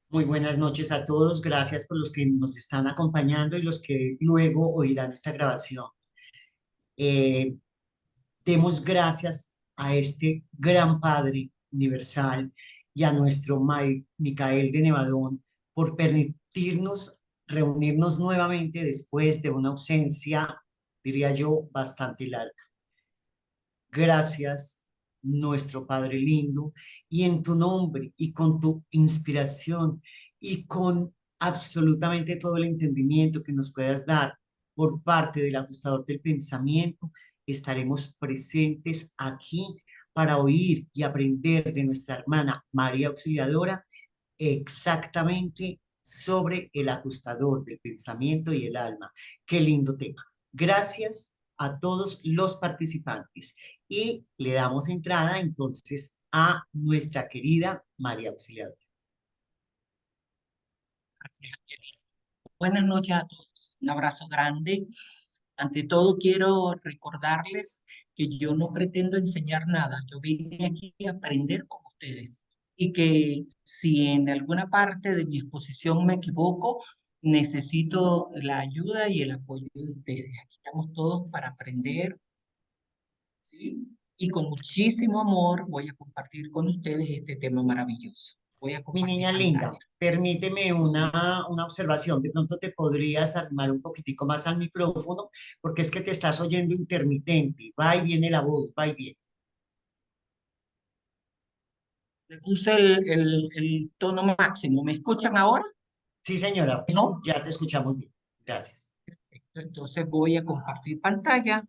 Muy buenas noches a todos. Gracias por los que nos están acompañando y los que luego oirán esta grabación. Eh, Demos gracias a este gran Padre universal y a nuestro Micael de Nevadón por permitirnos reunirnos nuevamente después de una ausencia, diría yo, bastante larga. Gracias, nuestro Padre lindo, y en tu nombre y con tu inspiración y con absolutamente todo el entendimiento que nos puedas dar por parte del ajustador del pensamiento, estaremos presentes aquí para oír y aprender de nuestra hermana María Auxiliadora exactamente sobre el ajustador del pensamiento y el alma. Qué lindo tema. Gracias a todos los participantes y le damos entrada entonces a nuestra querida María Auxiliadora. Gracias, Angelina. Buenas noches a todos. Un abrazo grande. Ante todo, quiero recordarles que yo no pretendo enseñar nada. Yo vine aquí a aprender con ustedes y que si en alguna parte de mi exposición me equivoco, necesito la ayuda y el apoyo de ustedes. Aquí estamos todos para aprender, ¿sí? Y con muchísimo amor voy a compartir con ustedes este tema maravilloso. Voy a Mi compartir niña linda, pantalla. permíteme una observación. De pronto te podrías armar un poquitico más al micrófono porque es que te estás oyendo intermitente. Va y viene la voz, va y viene. Le puse el tono máximo. ¿Me escuchan ahora? Sí, señora, ¿No? ya te escuchamos bien. Gracias. Perfecto. Entonces voy a compartir pantalla.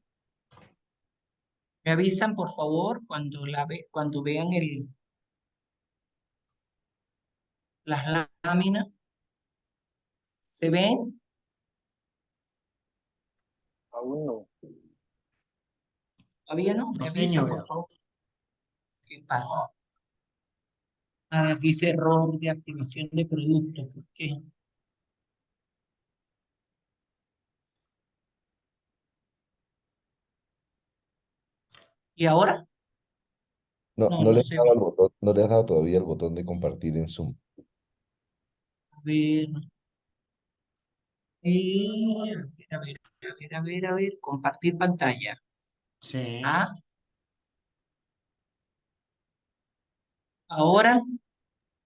Me avisan, por favor, cuando vean las láminas. ¿Se ven? Aún no. ¿Todavía no? No, Me avisan, por señora. favor. ¿Qué pasa? Ah, dice error de activación de producto. ¿Por qué? ¿Y ahora? No, No, no no le has se dado ve. al botón, no le has dado todavía el botón de compartir en Zoom. A ver. A ver, a ver. Compartir pantalla. Sí, Ah, ahora.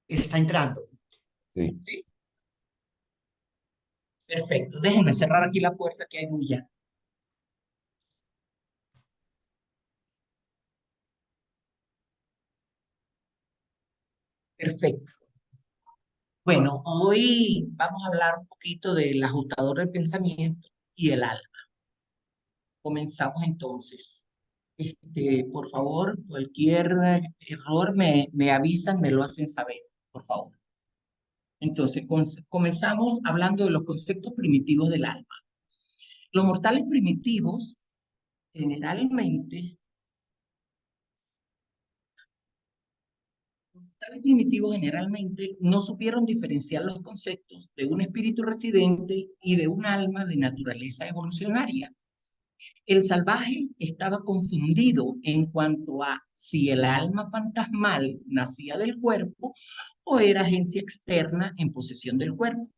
está entrando. Sí. Sí. Perfecto. Déjenme cerrar aquí la puerta que hay bulla. Perfecto. Bueno, hoy vamos a hablar un poquito del ajustador del pensamiento y el alma. Comenzamos entonces. Por favor, cualquier error me avisan, me lo hacen saber, por favor. Entonces, comenzamos hablando de los conceptos primitivos del alma. Los mortales primitivos, generalmente, no supieron diferenciar los conceptos de un espíritu residente y de un alma de naturaleza evolucionaria. El salvaje estaba confundido en cuanto a si el alma fantasmal nacía del cuerpo o era agencia externa en posesión del cuerpo.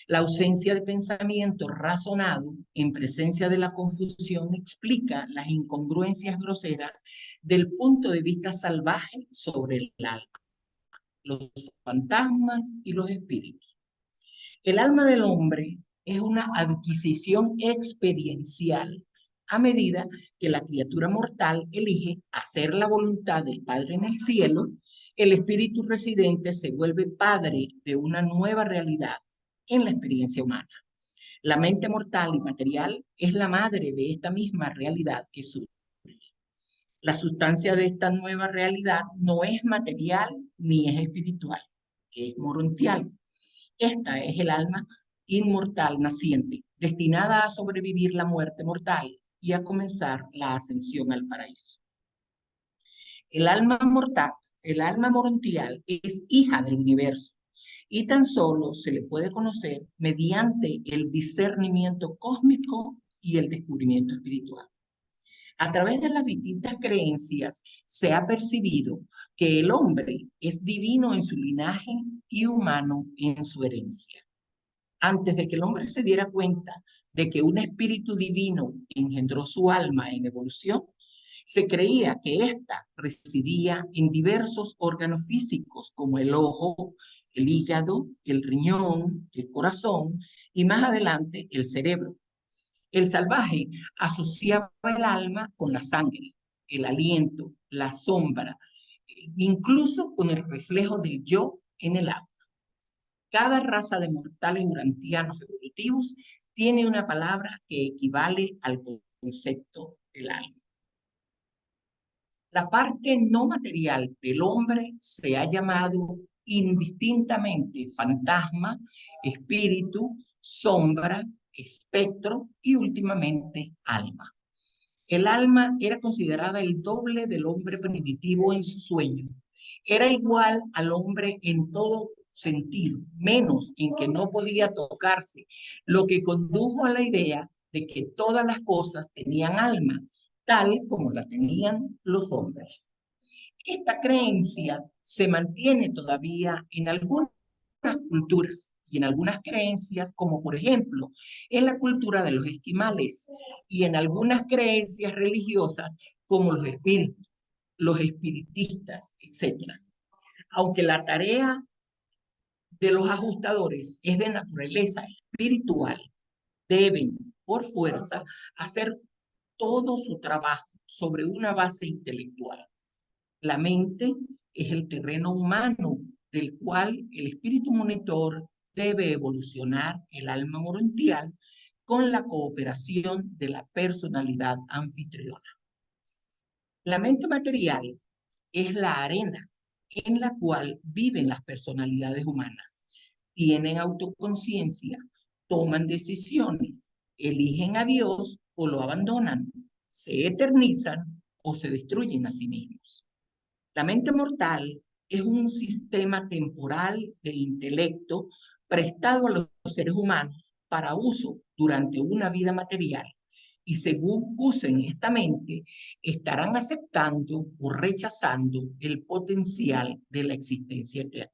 La ausencia de pensamiento razonado en presencia de la confusión explica las incongruencias groseras del punto de vista salvaje sobre el alma, los fantasmas y los espíritus. El alma del hombre es una adquisición experiencial a medida que la criatura mortal elige hacer la voluntad del Padre en el cielo. El espíritu residente se vuelve padre de una nueva realidad en la experiencia humana. La mente mortal y material es la madre de esta misma realidad que surge. La sustancia de esta nueva realidad no es material ni es espiritual, es morontial. Esta es el alma inmortal naciente, destinada a sobrevivir la muerte mortal y a comenzar la ascensión al paraíso. El alma mortal, el alma morontial es hija del universo y tan solo se le puede conocer mediante el discernimiento cósmico y el descubrimiento espiritual. A través de las distintas creencias se ha percibido que el hombre es divino en su linaje y humano en su herencia. Antes de que el hombre se diera cuenta de que un espíritu divino engendró su alma en evolución, se creía que ésta residía en diversos órganos físicos como el ojo, el hígado, el riñón, el corazón y más adelante el cerebro. El salvaje asociaba el alma con la sangre, el aliento, la sombra, incluso con el reflejo del yo en el agua. Cada raza de mortales urantianos evolutivos tiene una palabra que equivale al concepto del alma. La parte no material del hombre se ha llamado indistintamente fantasma, espíritu, sombra, espectro y últimamente alma. El alma era considerada el doble del hombre primitivo en su sueño. Era igual al hombre en todo sentido, menos en que no podía tocarse, lo que condujo a la idea de que todas las cosas tenían alma, tal como la tenían los hombres. Esta creencia se mantiene todavía en algunas culturas y en algunas creencias, como por ejemplo en la cultura de los esquimales y en algunas creencias religiosas como los espíritus, los espiritistas, etc. Aunque la tarea de los ajustadores es de naturaleza espiritual, deben por fuerza hacer todo su trabajo sobre una base intelectual. La mente es el terreno humano del cual el espíritu monitor debe evolucionar el alma morontial con la cooperación de la personalidad anfitriona. La mente material es la arena en la cual viven las personalidades humanas. Tienen autoconciencia, toman decisiones, eligen a Dios o lo abandonan, se eternizan o se destruyen a sí mismos. La mente mortal es un sistema temporal de intelecto prestado a los seres humanos para uso durante una vida material y según usen esta mente, estarán aceptando o rechazando el potencial de la existencia eterna.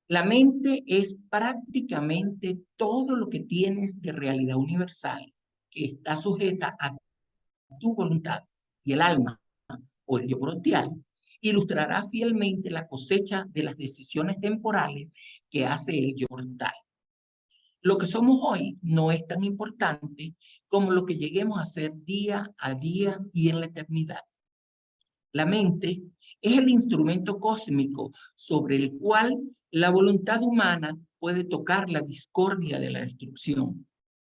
La mente es prácticamente todo lo que tienes de realidad universal, que está sujeta a tu voluntad, y el alma o el yo brontial ilustrará fielmente la cosecha de las decisiones temporales que hace el yo brontal. Lo que somos hoy no es tan importante como lo que lleguemos a ser día a día y en la eternidad. La mente es el instrumento cósmico sobre el cual la voluntad humana puede tocar la discordia de la destrucción,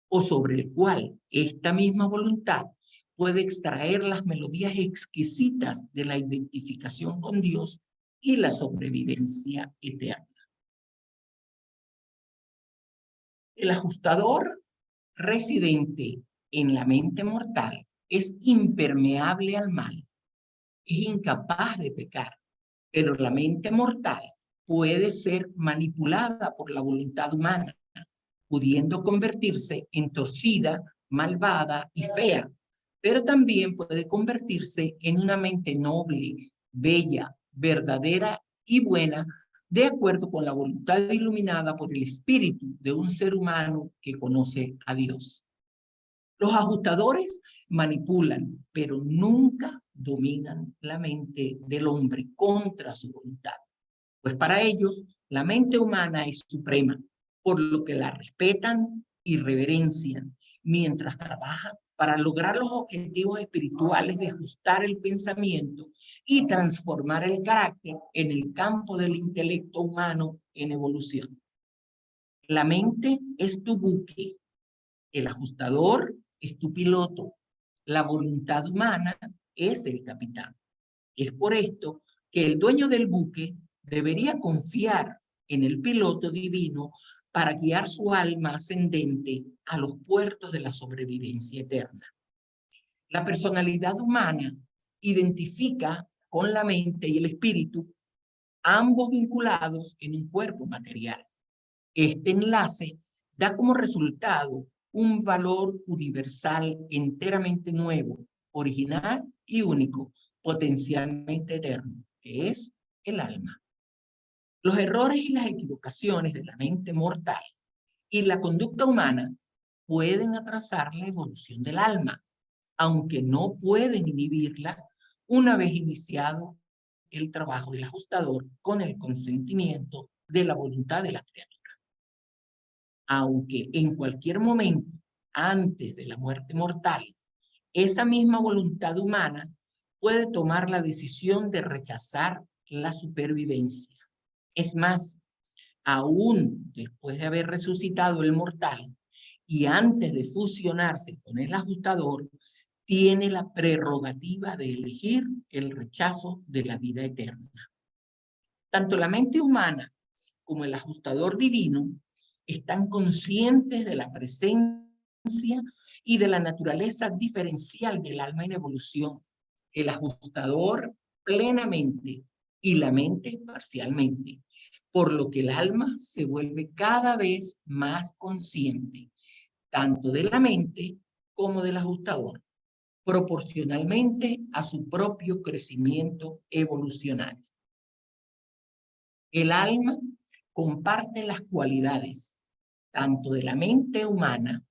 o sobre el cual esta misma voluntad puede extraer las melodías exquisitas de la identificación con Dios y la sobrevivencia eterna. El ajustador residente en la mente mortal es impermeable al mal, es incapaz de pecar, pero la mente mortal puede ser manipulada por la voluntad humana, pudiendo convertirse en torcida, malvada y fea, pero también puede convertirse en una mente noble, bella, verdadera y buena, de acuerdo con la voluntad iluminada por el espíritu de un ser humano que conoce a Dios. Los ajustadores manipulan, pero nunca dominan la mente del hombre contra su voluntad, pues para ellos la mente humana es suprema, por lo que la respetan y reverencian, mientras trabajan para lograr los objetivos espirituales de ajustar el pensamiento y transformar el carácter en el campo del intelecto humano en evolución. La mente es tu buque, el ajustador es tu piloto, la voluntad humana es el capitán. Es por esto que el dueño del buque debería confiar en el piloto divino para guiar su alma ascendente a los puertos de la sobrevivencia eterna. La personalidad humana identifica con la mente y el espíritu, ambos vinculados en un cuerpo material. Este enlace da como resultado un valor universal enteramente nuevo, original y único, potencialmente eterno, que es el alma. Los errores y las equivocaciones de la mente mortal y la conducta humana pueden atrasar la evolución del alma, aunque no pueden inhibirla una vez iniciado el trabajo del ajustador con el consentimiento de la voluntad de la criatura. Aunque en cualquier momento, antes de la muerte mortal, esa misma voluntad humana puede tomar la decisión de rechazar la supervivencia. Es más, aún después de haber resucitado el mortal y antes de fusionarse con el ajustador, tiene la prerrogativa de elegir el rechazo de la vida eterna. Tanto la mente humana como el ajustador divino están conscientes de la presencia y de la naturaleza diferencial del alma en evolución. El ajustador plenamente y la mente parcialmente, por lo que el alma se vuelve cada vez más consciente, tanto de la mente como del ajustador, proporcionalmente a su propio crecimiento evolucionario. El alma comparte las cualidades tanto de la mente humana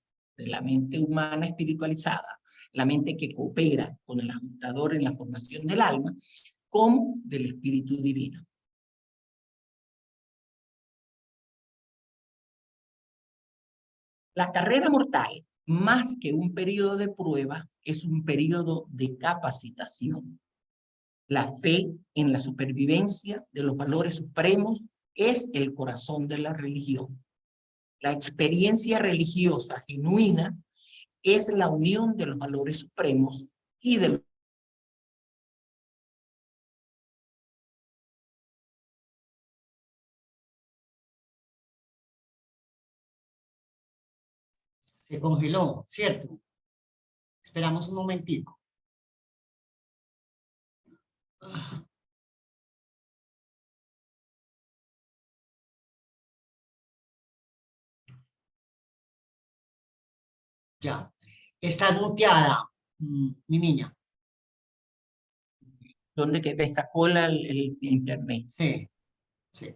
espiritualizada, la mente que coopera con el ajustador en la formación del alma, como del espíritu divino. La carrera mortal, más que un periodo de prueba, es un periodo de capacitación. La fe en la supervivencia de los valores supremos es el corazón de la religión. La experiencia religiosa genuina es la unión de los valores supremos y de Se congeló, ¿cierto? Esperamos un momentico. Ya. Estás muteada, mi niña. donde que me sacó el internet. Sí, sí.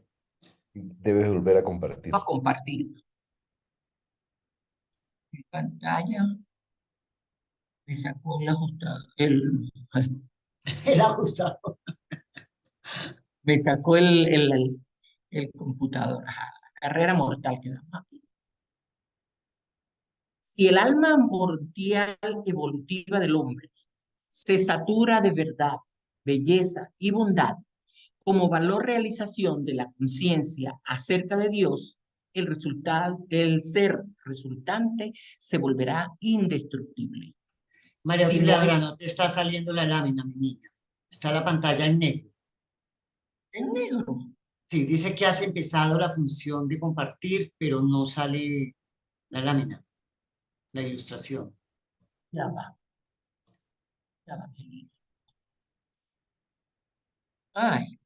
Debes volver a compartir. Vamos a compartir mi pantalla. Me sacó el ajustador. El ajustador. Me sacó el computador. Ajá, la carrera mortal que damos aquí. Si el alma mortal evolutiva del hombre se satura de verdad, belleza y bondad, como valor realización de la conciencia acerca de Dios, el ser resultante se volverá indestructible. María Si no Auxiliadora, es no te está saliendo la lámina, mi niña. Está la pantalla en negro. en negro, Sí, dice que has empezado la función de compartir, pero no sale la lámina, la ilustración. ya va, ya va. Ay,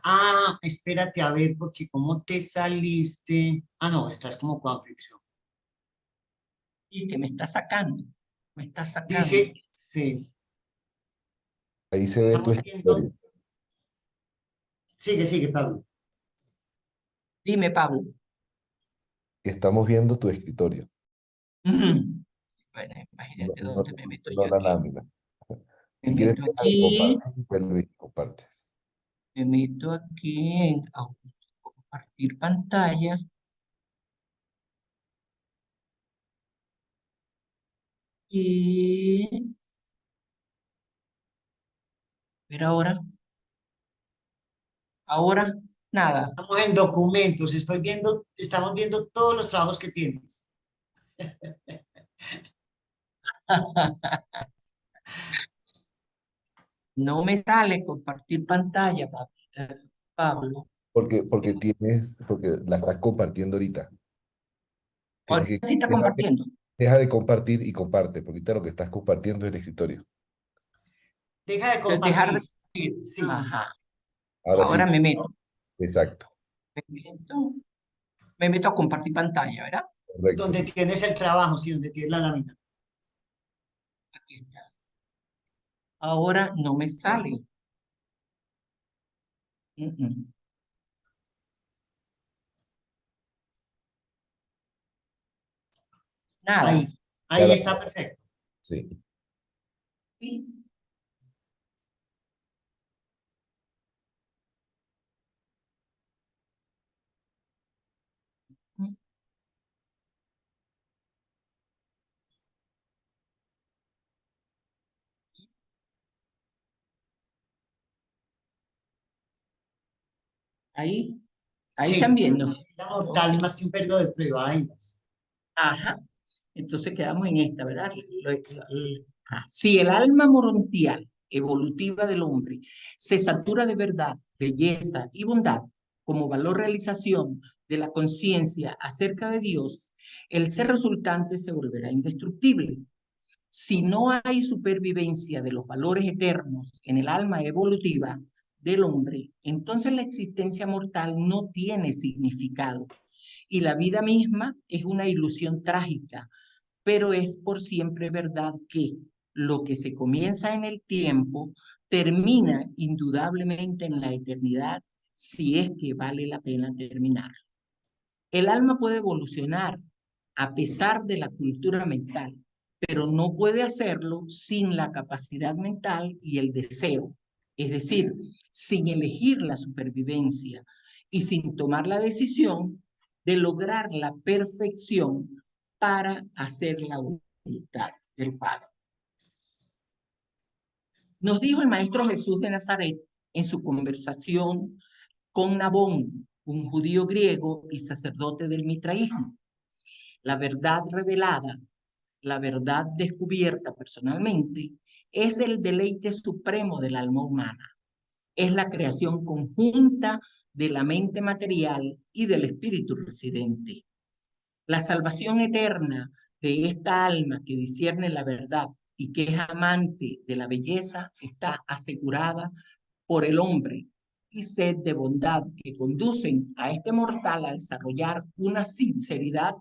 Ah, espérate a ver, porque cómo te saliste. Ah, no, estás como coanfitrión. y que me está sacando, me está sacando. Dice, sí, Ahí se ve tu estamos viendo. escritorio. Sigue, Pablo. Dime, Pablo. Estamos viendo tu escritorio, Bueno, no, imagínate no, dónde me meto no yo la aquí. lámina. Me Si quieres, meto deja de aquí, compartir, vuelve y compartes. me meto aquí en compartir pantalla. Y pero ahora nada. Estamos en documentos, estamos viendo todos los trabajos que tienes. No me sale compartir pantalla, Pablo. Porque la estás compartiendo ahorita. Tienes Ahorita que, sí está compartiendo. deja de compartir y comparte, porque ahorita lo que estás compartiendo es el escritorio. Deja de Dejar compartir. de compartir. Sí, Ajá. Ahora Ahora sí, me meto. exacto, Me meto a compartir pantalla, ¿verdad? correcto, donde sí. tienes el trabajo, sí, donde tienes la lámina. Aquí está. Ahora no me sale. Nada. Ahí Claro, está perfecto. sí. ¿Sí? Ahí están Sí, viendo. la Ok. mortal más que un periodo de prueba. Ahí. Ajá. Entonces quedamos en esta, ¿verdad? Si el alma morontial evolutiva del hombre se satura de verdad, belleza y bondad como valor realización de la conciencia acerca de Dios, el ser resultante se volverá indestructible. Si no hay supervivencia de los valores eternos en el alma evolutiva del hombre, entonces la existencia mortal no tiene significado y la vida misma es una ilusión trágica, pero es por siempre verdad que lo que se comienza en el tiempo termina indudablemente en la eternidad si es que vale la pena terminar. El alma puede evolucionar a pesar de la cultura mental, pero no puede hacerlo sin la capacidad mental y el deseo, es decir, sin elegir la supervivencia y sin tomar la decisión de lograr la perfección para hacer la voluntad del Padre. Nos dijo el Maestro Jesús de Nazaret en su conversación con Nabón, un judío griego y sacerdote del mitraísmo. La verdad revelada, la verdad descubierta personalmente, es el deleite supremo del alma humana. Es la creación conjunta de la mente material y del espíritu residente. La salvación eterna de esta alma que discierne la verdad y que es amante de la belleza está asegurada por el hombre y sed de bondad que conducen a este mortal a desarrollar una singularidad,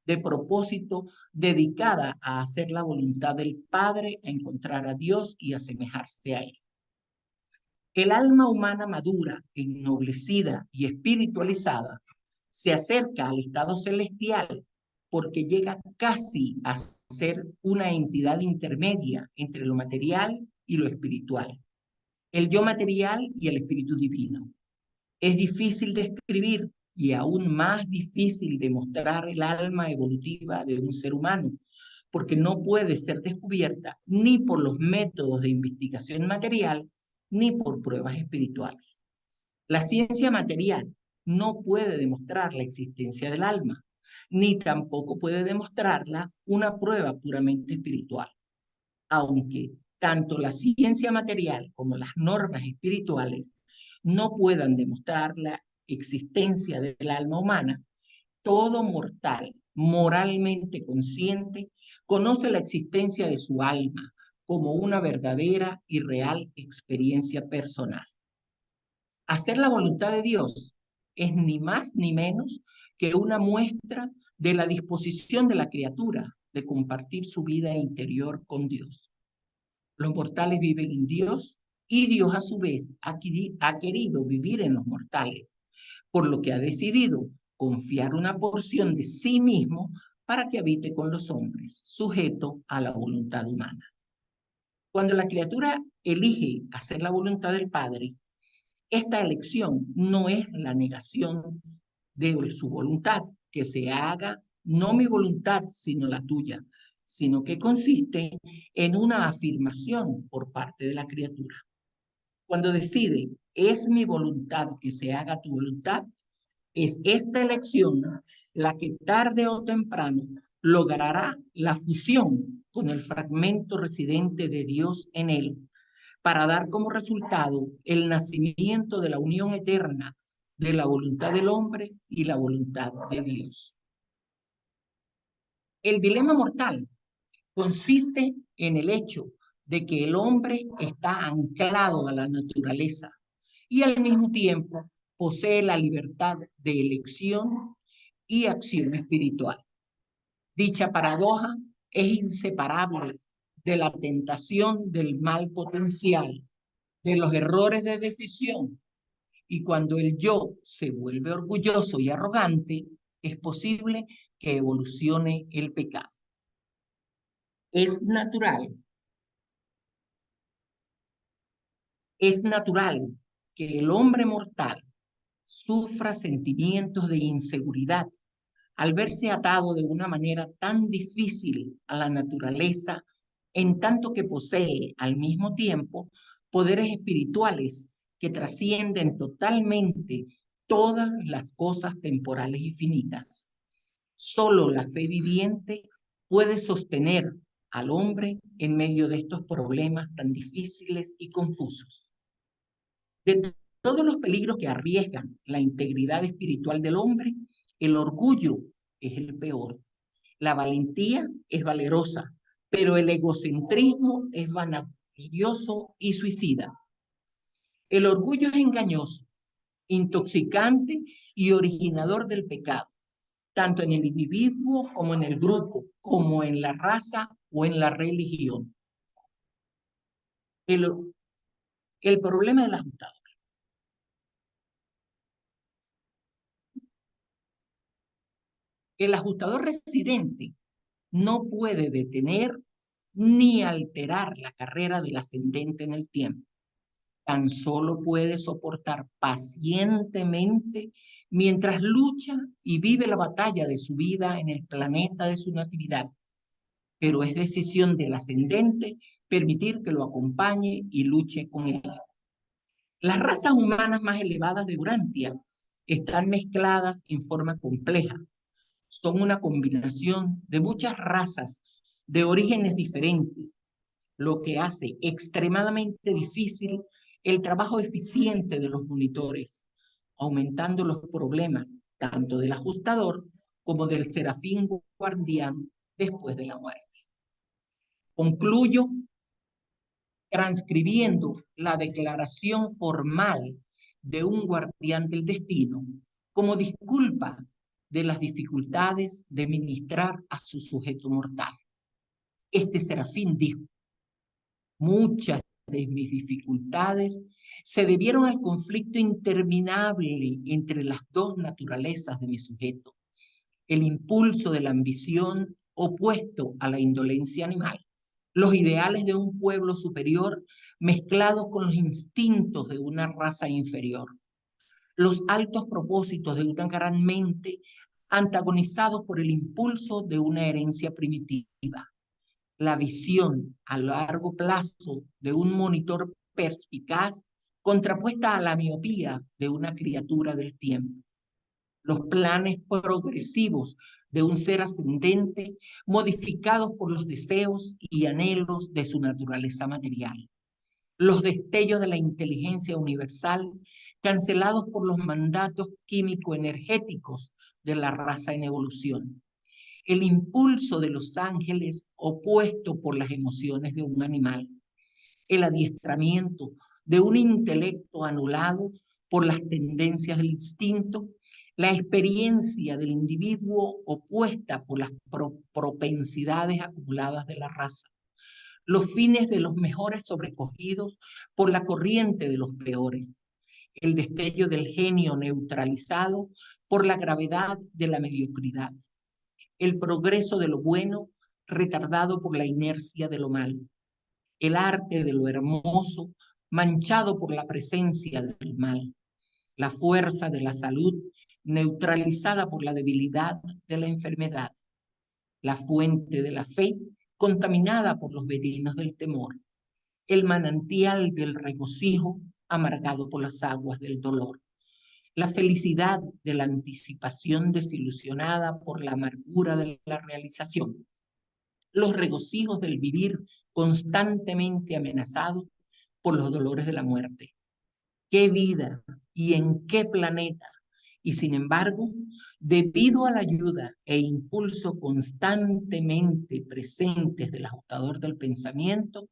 de propósito dedicada a hacer la voluntad del Padre, a encontrar a Dios y asemejarse a Él. El alma humana madura, ennoblecida y espiritualizada se acerca al estado celestial porque llega casi a ser una entidad intermedia entre lo material y lo espiritual, el yo material y el espíritu divino. Es difícil describir y aún más difícil demostrar el alma evolutiva de un ser humano, porque no puede ser descubierta ni por los métodos de investigación material ni por pruebas espirituales. La ciencia material no puede demostrar la existencia del alma, ni tampoco puede demostrarla una prueba puramente espiritual, aunque tanto la ciencia material como las normas espirituales no puedan demostrar la existencia del alma humana. Todo mortal moralmente consciente conoce la existencia de su alma como una verdadera y real experiencia personal. Hacer la voluntad de Dios es ni más ni menos que una muestra de la disposición de la criatura de compartir su vida interior con Dios. Los mortales viven en Dios y Dios a su vez ha querido vivir en los mortales, por lo que ha decidido confiar una porción de sí mismo para que habite con los hombres, sujeto a la voluntad humana. Cuando la criatura elige hacer la voluntad del Padre, esta elección no es la negación de su voluntad, que se haga no mi voluntad, sino la tuya, sino que consiste en una afirmación por parte de la criatura. Cuando decide, es mi voluntad que se haga tu voluntad, es esta elección la que tarde o temprano logrará la fusión con el fragmento residente de Dios en él, para dar como resultado el nacimiento de la unión eterna de la voluntad del hombre y la voluntad de Dios. El dilema mortal consiste en el hecho de que el hombre está anclado a la naturaleza y al mismo tiempo posee la libertad de elección y acción espiritual. Dicha paradoja es inseparable de la tentación, del mal potencial, de los errores de decisión. Y cuando el yo se vuelve orgulloso y arrogante, es posible que evolucione el pecado. Es natural que el hombre mortal sufra sentimientos de inseguridad al verse atado de una manera tan difícil a la naturaleza, en tanto que posee al mismo tiempo poderes espirituales que trascienden totalmente todas las cosas temporales y finitas. Solo la fe viviente puede sostener al hombre en medio de estos problemas tan difíciles y confusos. De todos los peligros que arriesgan la integridad espiritual del hombre, el orgullo es el peor. La valentía es valerosa, pero el egocentrismo es vanaglorio y suicida. El orgullo es engañoso, intoxicante y originador del pecado, tanto en el individuo como en el grupo, como en la raza o en la religión. El problema del ajustador. El ajustador residente no puede detener ni alterar la carrera del ascendente en el tiempo. Tan solo puede soportar pacientemente mientras lucha y vive la batalla de su vida en el planeta de su natividad. Pero es decisión del ascendente permitir que lo acompañe y luche con él. Las razas humanas más elevadas de Urantia están mezcladas en forma compleja. Son una combinación de muchas razas de orígenes diferentes, lo que hace extremadamente difícil el trabajo eficiente de los monitores, aumentando los problemas tanto del ajustador como del serafín guardián después de la muerte. Concluyo transcribiendo la declaración formal de un guardián del destino como disculpa de las dificultades de ministrar a su sujeto mortal. Este serafín dijo: muchas de mis dificultades se debieron al conflicto interminable entre las dos naturalezas de mi sujeto, el impulso de la ambición opuesto a la indolencia animal, los ideales de un pueblo superior mezclados con los instintos de una raza inferior, los altos propósitos de una gran mente antagonizados por el impulso de una herencia primitiva, la visión a largo plazo de un monitor perspicaz contrapuesta a la miopía de una criatura del tiempo, los planes progresivos de un ser ascendente modificados por los deseos y anhelos de su naturaleza material, los destellos de la inteligencia universal cancelados por los mandatos químico-energéticos de la raza en evolución, el impulso de los ángeles opuesto por las emociones de un animal, el adiestramiento de un intelecto anulado por las tendencias del instinto, la experiencia del individuo opuesta por las propensidades acumuladas de la raza, los fines de los mejores sobrecogidos por la corriente de los peores, el destello del genio neutralizado por la gravedad de la mediocridad, el progreso de lo bueno retardado por la inercia de lo malo, el arte de lo hermoso manchado por la presencia del mal, la fuerza de la salud neutralizada por la debilidad de la enfermedad, la fuente de la fe contaminada por los venenos del temor, el manantial del regocijo amargado por las aguas del dolor, la felicidad de la anticipación desilusionada por la amargura de la realización, los regocijos del vivir constantemente amenazado por los dolores de la muerte. ¿Qué vida y en qué planeta? Y sin embargo, debido a la ayuda e impulso constantemente presentes del ajustador del pensamiento,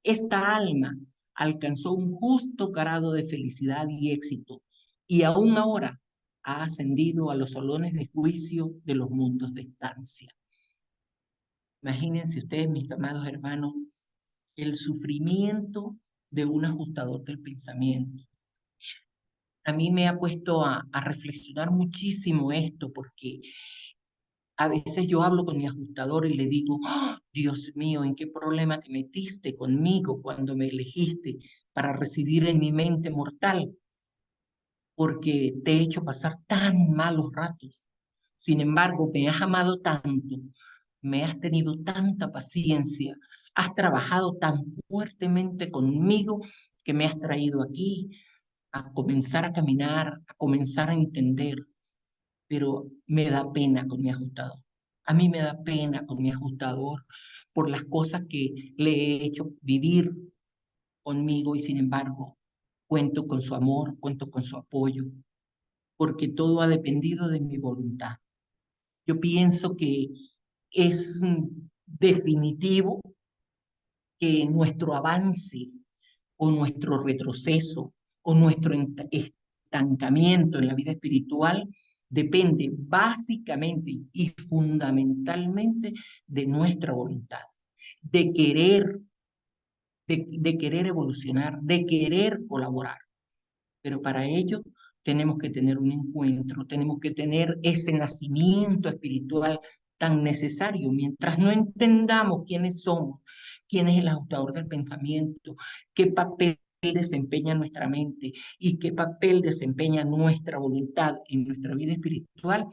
esta alma alcanzó un justo grado de felicidad y éxito, y aún ahora ha ascendido a los salones de juicio de los mundos de estancia. Imagínense ustedes, mis amados hermanos, el sufrimiento de un ajustador del pensamiento. A mí me ha puesto a reflexionar muchísimo esto, porque a veces yo hablo con mi ajustador y le digo, "Ah, Dios mío, ¿en qué problema te metiste conmigo cuando me elegiste para residir en mi mente mortal? Porque te he hecho pasar tan malos ratos. Sin embargo, me has amado tanto, me has tenido tanta paciencia, has trabajado tan fuertemente conmigo que me has traído aquí a comenzar a caminar, a comenzar a entender, pero me da pena con mi ajustador. A mí me da pena con mi ajustador por las cosas que le he hecho vivir conmigo y sin embargo cuento con su amor, cuento con su apoyo, porque todo ha dependido de mi voluntad. Yo pienso que es definitivo que nuestro avance o nuestro retroceso o nuestro estancamiento en la vida espiritual depende básicamente y fundamentalmente de nuestra voluntad, de querer, de querer evolucionar, de querer colaborar. Pero para ello tenemos que tener un encuentro, tenemos que tener ese nacimiento espiritual tan necesario. Mientras no entendamos quiénes somos, quién es el ajustador del pensamiento, qué papel desempeña nuestra mente y qué papel desempeña nuestra voluntad en nuestra vida espiritual,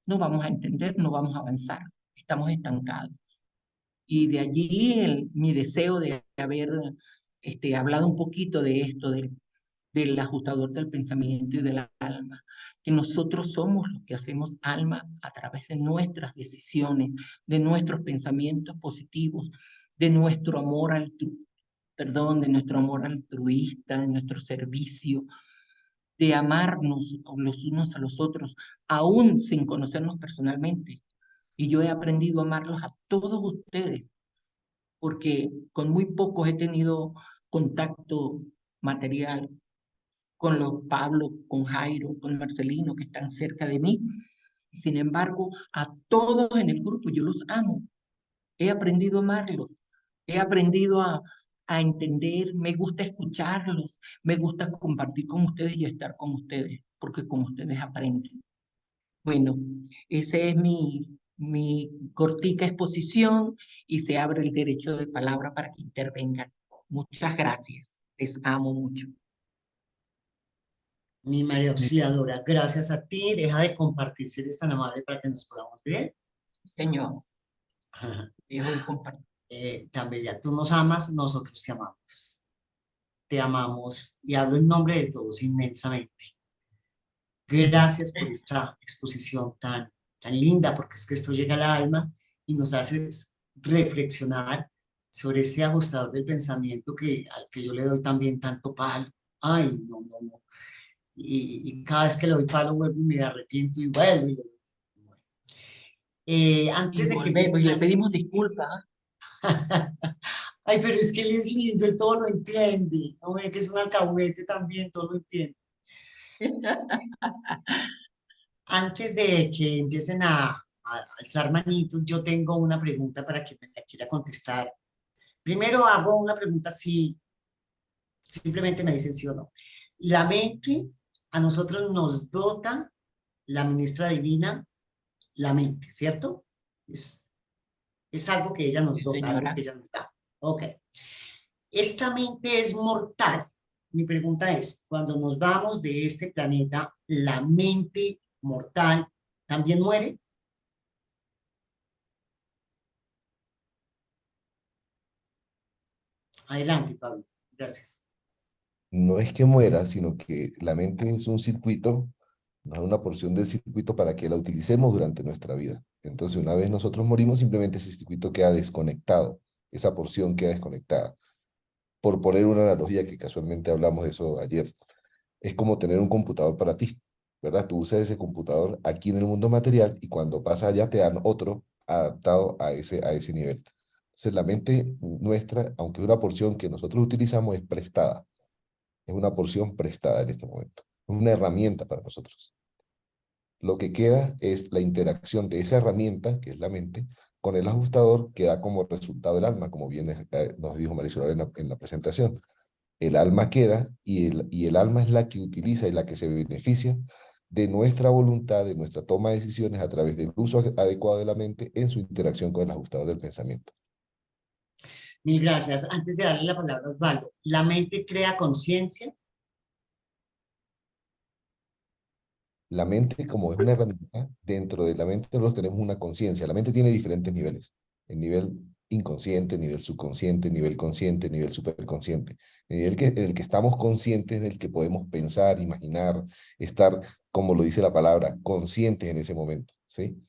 no vamos a entender, no vamos a avanzar, estamos estancados. Y de allí mi deseo de haber hablado un poquito de esto, del ajustador del pensamiento y del alma, que nosotros somos los que hacemos alma a través de nuestras decisiones, de nuestros pensamientos positivos, de nuestro amor de nuestro amor altruista, de nuestro servicio, de amarnos los unos a los otros, aún sin conocernos personalmente. Y yo he aprendido a amarlos a todos ustedes, porque con muy pocos he tenido contacto material, con los Pablo, con Jairo, con Marcelino, que están cerca de mí. Sin embargo, a todos en el grupo yo los amo. He aprendido a amarlos. He aprendido a entender. Me gusta escucharlos. Me gusta compartir con ustedes y estar con ustedes, porque con ustedes aprenden. Bueno, ese es mi cortica exposición y se abre el derecho de palabra para que intervengan. Muchas gracias. Les amo mucho. Mi María Auxiliadora, gracias a ti. Deja de compartir si eres tan amable para que nos podamos ver. Señor, dejo de compartir. Tan bella, tú nos amas, nosotros te amamos. Te amamos y hablo en nombre de todos inmensamente. Gracias por esta exposición tan linda, porque es que esto llega al alma y nos hace reflexionar sobre ese ajustador del pensamiento al que yo le doy también tanto palo. Ay, no, no, no. Y cada vez que le doy palo vuelvo y me arrepiento y vuelvo. Bueno. Y Antes de que volvemos y empiecen le a... pedimos disculpas. Ay, pero es que él es lindo, él todo lo entiende. No ve que es un alcahuete también, todo lo entiende. Antes de que empiecen a alzar manitos, yo tengo una pregunta para quien me la quiera contestar. Primero hago una pregunta si simplemente me dicen sí o no. La mente a nosotros nos dota la ministra divina, la mente, ¿cierto? Es algo que ella nos Sí, dota, algo señora. que ella nos da. Ok. Esta mente es mortal. Mi pregunta es, cuando nos vamos de este planeta, ¿la mente mortal también muere? Adelante, Pablo. Gracias. No es que muera, sino que la mente es un circuito, nos da una porción del circuito para que la utilicemos durante nuestra vida. Entonces, una vez nosotros morimos, simplemente ese circuito queda desconectado, esa porción queda desconectada. Por poner una analogía que casualmente hablamos de eso ayer, es como tener un computador para ti, ¿verdad? Tú usas ese computador aquí en el mundo material y cuando pasa allá te dan otro adaptado a ese nivel. Entonces, la mente nuestra, aunque una porción que nosotros utilizamos, es prestada, es una porción prestada en este momento, es una herramienta para nosotros. Lo que queda es la interacción de esa herramienta, que es la mente, con el ajustador que da como resultado el alma, como bien nos dijo Marisol en la presentación. El alma queda y el alma es la que utiliza y la que se beneficia de nuestra voluntad, de nuestra toma de decisiones a través del uso adecuado de la mente en su interacción con el ajustador del pensamiento. Mil gracias. Antes de darle la palabra a Osvaldo, ¿la mente crea conciencia? La mente, como es una herramienta, dentro de la mente nosotros tenemos una conciencia. La mente tiene diferentes niveles. El nivel inconsciente, nivel subconsciente, nivel consciente, nivel superconsciente. El nivel en el que estamos conscientes, en el que podemos pensar, imaginar, estar, como lo dice la palabra, conscientes en ese momento, ¿sí?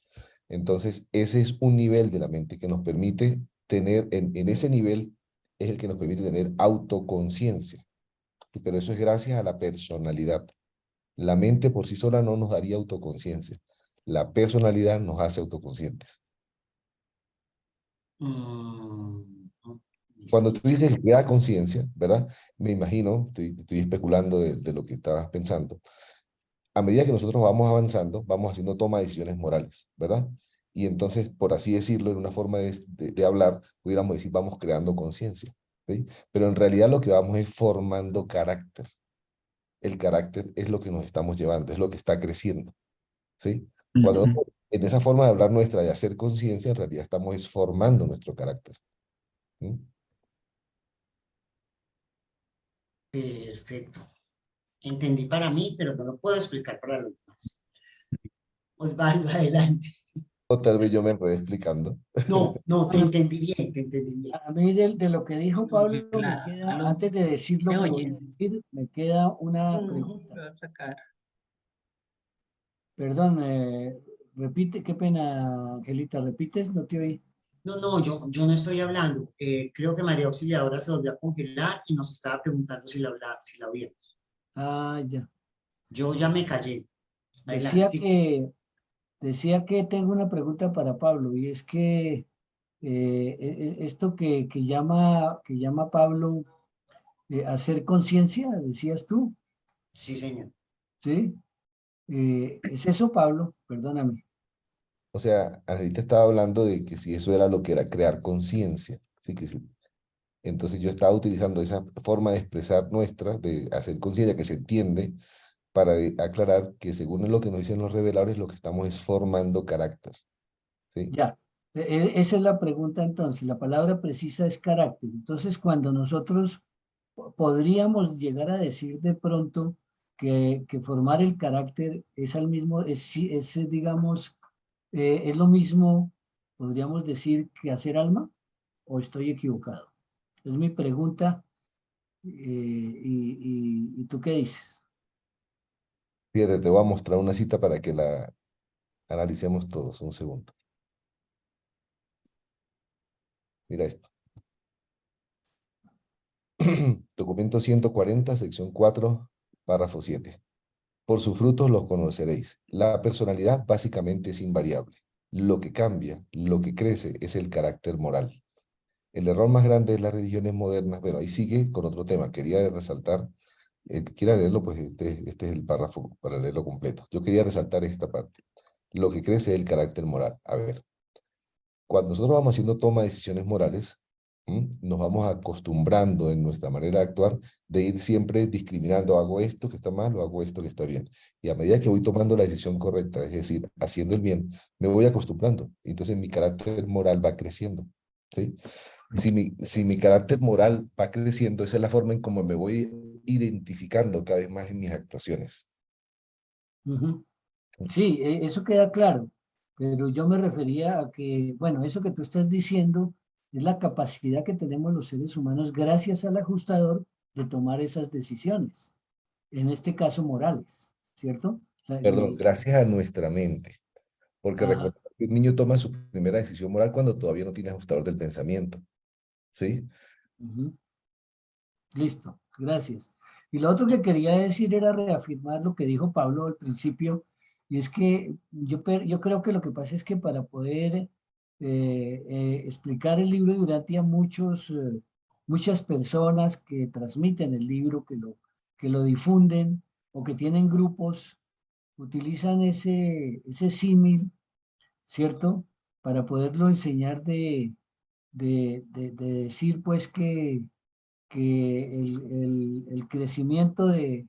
Entonces, ese es un nivel de la mente que nos permite tener, en ese nivel es el que nos permite tener autoconciencia. Pero eso es gracias a la personalidad. La mente por sí sola no nos daría autoconciencia. La personalidad nos hace autoconscientes. Cuando Listo. tú dices que crea conciencia, ¿verdad? Me imagino, estoy especulando de lo que estabas pensando. A medida que nosotros vamos avanzando, vamos haciendo toma de decisiones morales, ¿verdad? Y entonces, por así decirlo, en una forma de hablar, pudiéramos decir, vamos creando conciencia, ¿sí? Pero en realidad lo que vamos es formando carácter. El carácter es lo que nos estamos llevando, es lo que está creciendo, ¿sí? Cuando en esa forma de hablar nuestra, de hacer conciencia, en realidad estamos es formando nuestro carácter. ¿Sí? Perfecto. Entendí para mí, pero no lo puedo explicar para los demás. Osvaldo, adelante. O tal vez yo me enredé explicando. No, no, te Bueno, entendí bien, te entendí bien. a mí de lo que dijo No, Pablo me queda, aló, antes de decir lo ¿me que voy a oyen? decir, me queda una No, pregunta. me va a sacar. Perdón, repite, qué pena, Angelita, ¿repites? No te oí. No, no, yo no estoy hablando. Creo que María Auxiliadora se volvió a congelar y nos estaba preguntando si la oíamos. Ah, ya. Yo ya me callé. Adelante, Decía sí. que, decía que tengo una pregunta para Pablo y es que esto que llama Pablo hacer conciencia, decías tú, Sí, señor. ¿sí? ¿Es eso, Pablo? Perdóname. O sea, Angelita estaba hablando de que si eso era lo que era crear conciencia. Sí, que sí. Entonces yo estaba utilizando esa forma de expresar nuestra, de hacer conciencia que se entiende, para aclarar que según lo que nos dicen los reveladores, lo que estamos es formando carácter. ¿Sí? Ya, esa es la pregunta entonces. La palabra precisa es carácter. Entonces, cuando nosotros podríamos llegar a decir de pronto que formar el carácter es al mismo, digamos, es lo mismo, podríamos decir, que hacer alma, o estoy equivocado. Es mi pregunta, y tú qué dices. Fíjate, te voy a mostrar una cita para que la analicemos todos. Un segundo. Mira esto. Documento 140, sección 4, párrafo 7. Por sus frutos los conoceréis. La personalidad básicamente es invariable. Lo que cambia, lo que crece es el carácter moral. El error más grande de las religiones modernas, bueno, ahí sigue con otro tema. Quería resaltar, el que quiera leerlo, pues este es el párrafo para leerlo completo. Yo quería resaltar esta parte. Lo que crece es el carácter moral. A ver, cuando nosotros vamos haciendo toma de decisiones morales, nos vamos acostumbrando en nuestra manera de actuar de ir siempre discriminando, hago esto que está mal o hago esto que está bien. Y a medida que voy tomando la decisión correcta, es decir, haciendo el bien, me voy acostumbrando. Entonces mi carácter moral va creciendo. ¿Sí? Si mi carácter moral va creciendo, esa es la forma en cómo me voy identificando cada vez más en mis actuaciones. Ujú. Sí, eso queda claro, pero yo me refería a que, bueno, eso que tú estás diciendo es la capacidad que tenemos los seres humanos gracias al ajustador de tomar esas decisiones, en este caso morales, ¿cierto? Perdón, gracias a nuestra mente. Porque Ajá, recuerda que un niño toma su primera decisión moral cuando todavía no tiene ajustador del pensamiento. ¿Sí? ujú, listo, gracias. Y lo otro que quería decir era reafirmar lo que dijo Pablo al principio, y es que yo creo que lo que pasa es que para poder explicar el libro de Durantia, muchas personas que transmiten el libro, que lo difunden o que tienen grupos, utilizan ese símil, ¿cierto? Para poderlo enseñar de decir pues que el crecimiento de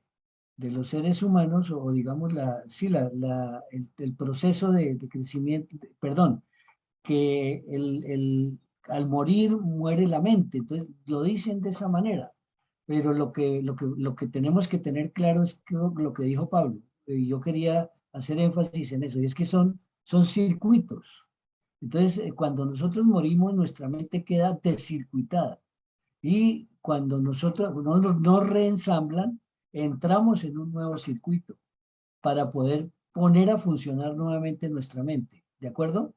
los seres humanos, o digamos, el proceso de crecimiento, perdón, que al morir muere la mente. Entonces, lo dicen de esa manera. Pero lo que tenemos que tener claro es que lo que dijo Pablo, y yo quería hacer énfasis en eso, y es que son circuitos. Entonces, cuando nosotros morimos, nuestra mente queda descircuitada. Y cuando nosotros nos reensamblan, entramos en un nuevo circuito para poder poner a funcionar nuevamente nuestra mente. ¿De acuerdo?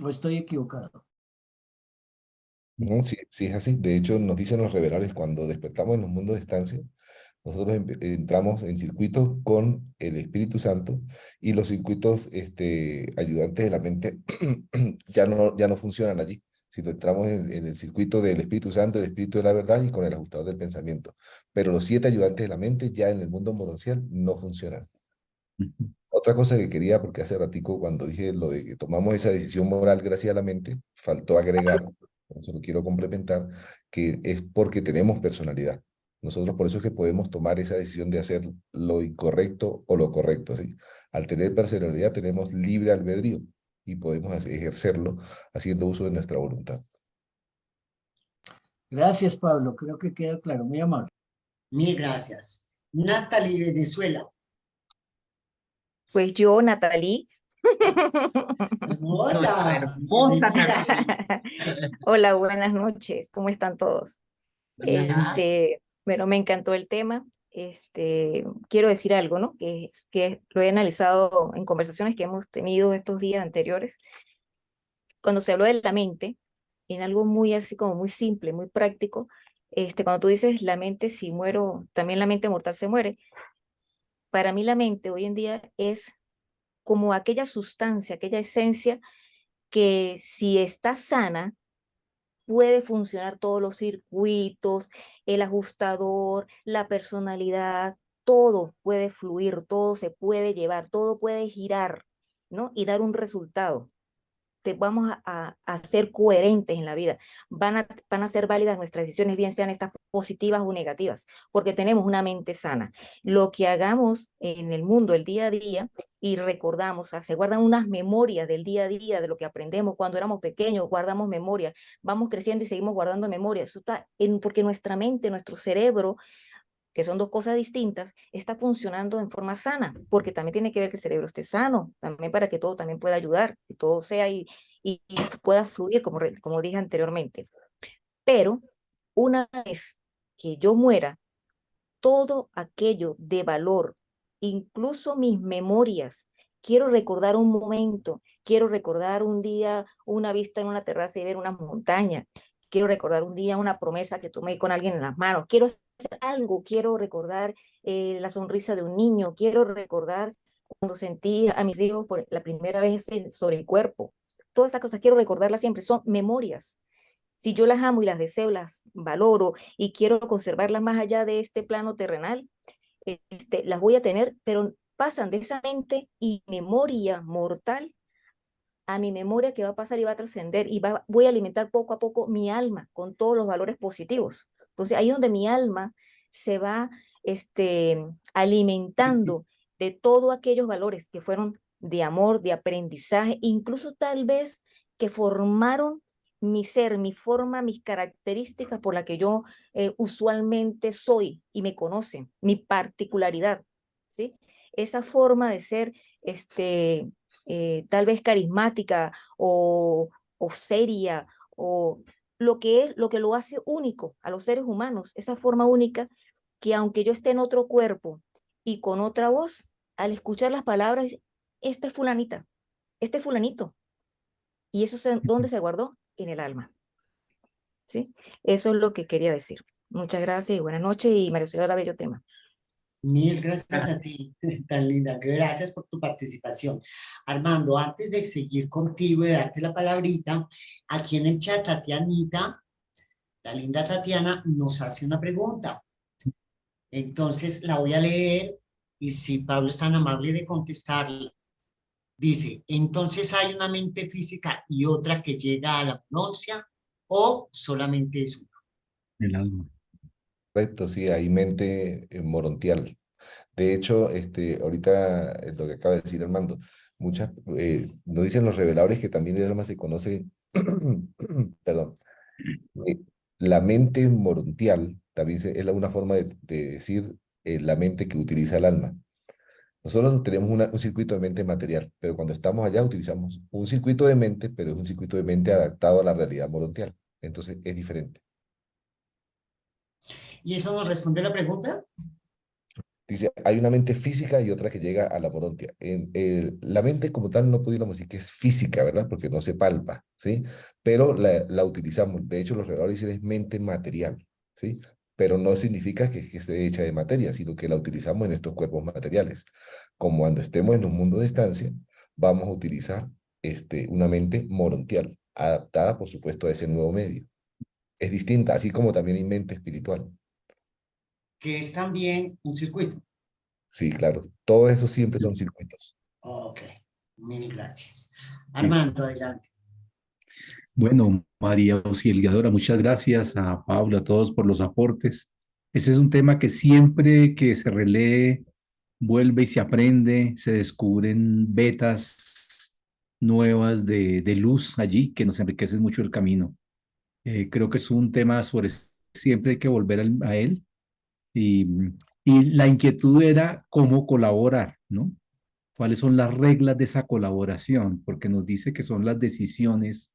¿O estoy equivocado? No, sí, sí es así. De hecho, nos dicen los reveladores, cuando despertamos en los mundos de estancia, nosotros entramos en circuitos con el Espíritu Santo y los circuitos ayudantes de la mente ya no funcionan allí, sino entramos en el circuito del Espíritu Santo, el Espíritu de la verdad y con el ajustador del pensamiento. Pero los 7 ayudantes de la mente ya en el mundo modoncial no funcionan. Otra cosa que quería, porque hace ratico cuando dije lo de que tomamos esa decisión moral gracias a la mente, faltó agregar, por eso lo quiero complementar, que es porque tenemos personalidad. Nosotros por eso es que podemos tomar esa decisión de hacer lo incorrecto o lo correcto, ¿sí? Al tener personalidad tenemos libre albedrío y podemos ejercerlo haciendo uso de nuestra voluntad. Gracias, Pablo. Creo que queda claro. Muy amable. Mil gracias. Natalie, Venezuela. Pues yo, Natalie. Hermosa. Hermosa Bienvenida. Hola, buenas noches. ¿Cómo están todos? Bueno, me encantó el tema. Quiero decir algo, ¿no? Que lo he analizado en conversaciones que hemos tenido estos días anteriores. Cuando se habló de la mente, en algo muy así como muy simple, muy práctico, cuando tú dices la mente, si muero, también la mente mortal se muere. Para mí la mente hoy en día es como aquella sustancia, aquella esencia que si está sana, puede funcionar todos los circuitos, el ajustador, la personalidad, todo puede fluir, todo se puede llevar, todo puede girar, ¿no? Y dar un resultado. Vamos a ser coherentes en la vida. Van a ser válidas nuestras decisiones, bien sean estas positivas o negativas, porque tenemos una mente sana. Lo que hagamos en el mundo el día a día y recordamos, o sea, se guardan unas memorias del día a día, de lo que aprendemos cuando éramos pequeños, guardamos memorias, vamos creciendo y seguimos guardando memorias. Eso está porque nuestra mente, nuestro cerebro, que son dos cosas distintas, está funcionando en forma sana, porque también tiene que ver que el cerebro esté sano, también para que todo también pueda ayudar, que todo sea y pueda fluir, como dije anteriormente. Pero una vez que yo muera, todo aquello de valor, incluso mis memorias, quiero recordar un momento, quiero recordar un día, una vista en una terraza y ver una montaña, quiero recordar un día una promesa que tomé con alguien en las manos, quiero hacer algo, quiero recordar la sonrisa de un niño, quiero recordar cuando sentí a mis hijos por la primera vez sobre el cuerpo. Todas esas cosas quiero recordarlas siempre, son memorias. Si yo las amo y las deseo, las valoro y quiero conservarlas más allá de este plano terrenal, las voy a tener, pero pasan de esa mente y memoria mortal a mi memoria que va a pasar y va a trascender y voy a alimentar poco a poco mi alma con todos los valores positivos. Entonces ahí es donde mi alma se va alimentando de todos aquellos valores que fueron de amor, de aprendizaje, incluso tal vez que formaron mi ser, mi forma, mis características por las que yo usualmente soy y me conocen, mi particularidad, ¿sí? Esa forma de ser, tal vez carismática o seria, o lo que lo hace único a los seres humanos, esa forma única que aunque yo esté en otro cuerpo y con otra voz, al escuchar las palabras, esta es fulanita, este es fulanito. ¿Y eso dónde se guardó? En el alma. ¿Sí? Eso es lo que quería decir. Muchas gracias y buenas noches y María Auxiliadora, bello tema. Mil gracias a Gracias. ti, tan linda. Gracias por tu participación. Armando, antes de seguir contigo y darte la palabrita, aquí en el chat, Tatianita, la linda Tatiana, nos hace una pregunta. Entonces la voy a leer y si Pablo es tan amable de contestarla, dice, entonces hay una mente física y otra que llega a la pronuncia o solamente es una. El alma. Correcto, sí, hay mente morontial. De hecho, ahorita lo que acaba de decir Armando, nos dicen los reveladores que también el alma se conoce, perdón, eh, la mente morontial también es una forma de decir la mente que utiliza el alma. Nosotros tenemos un circuito de mente material, pero cuando estamos allá utilizamos un circuito de mente, pero es un circuito de mente adaptado a la realidad morontial. Entonces es diferente. ¿Y eso nos responde la pregunta? Dice, hay una mente física y otra que llega a la morontia. La mente como tal no pudiéramos decir que es física, ¿verdad? Porque no se palpa, ¿sí? Pero la utilizamos. De hecho, los reveladores dicen es mente material, ¿sí? Pero no significa que esté hecha de materia, sino que la utilizamos en estos cuerpos materiales. Como cuando estemos en un mundo de estancia, vamos a utilizar una mente morontial, adaptada, por supuesto, a ese nuevo medio. Es distinta, así como también hay mente espiritual. Que es también un circuito. Sí, claro. Todo eso siempre son circuitos. Ok, mil gracias. Sí. Armando, adelante. Bueno, María Auxiliadora, muchas gracias a Pablo, a todos por los aportes. Ese es un tema que siempre que se relee, vuelve y se aprende, se descubren vetas nuevas de luz allí que nos enriquecen mucho el camino. Creo que es un tema sobre siempre hay que volver a él y, y la inquietud era cómo colaborar, ¿no? ¿Cuáles son las reglas de esa colaboración? Porque nos dice que son las decisiones,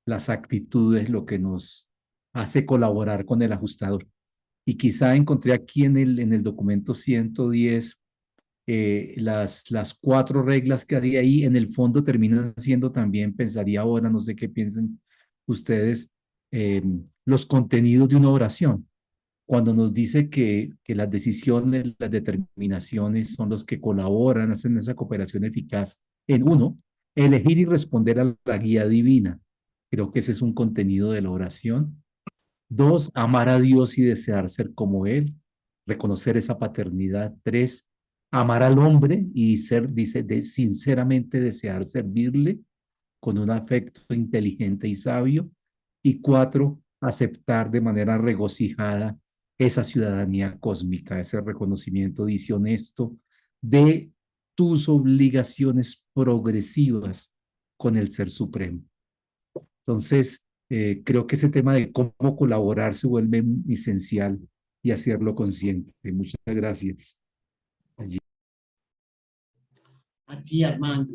las actitudes, lo que nos hace colaborar con el ajustador. Y quizá encontré aquí en el documento 110 las cuatro reglas que hay ahí, en el fondo terminan siendo también, pensaría ahora, no sé qué piensen ustedes, los contenidos de una oración. Cuando nos dice que las decisiones, las determinaciones son los que colaboran, hacen esa cooperación eficaz en uno, elegir y responder a la guía divina. Creo que ese es un contenido de la oración. Dos, amar a Dios y desear ser como Él, reconocer esa paternidad. Tres, amar al hombre y ser, dice, sinceramente desear servirle con un afecto inteligente y sabio. Y cuatro, aceptar de manera regocijada esa ciudadanía cósmica, ese reconocimiento, dice honesto, de tus obligaciones progresivas con el Ser Supremo. Entonces, creo que ese tema de cómo colaborar se vuelve esencial y hacerlo consciente. Muchas gracias. A ti, Armando.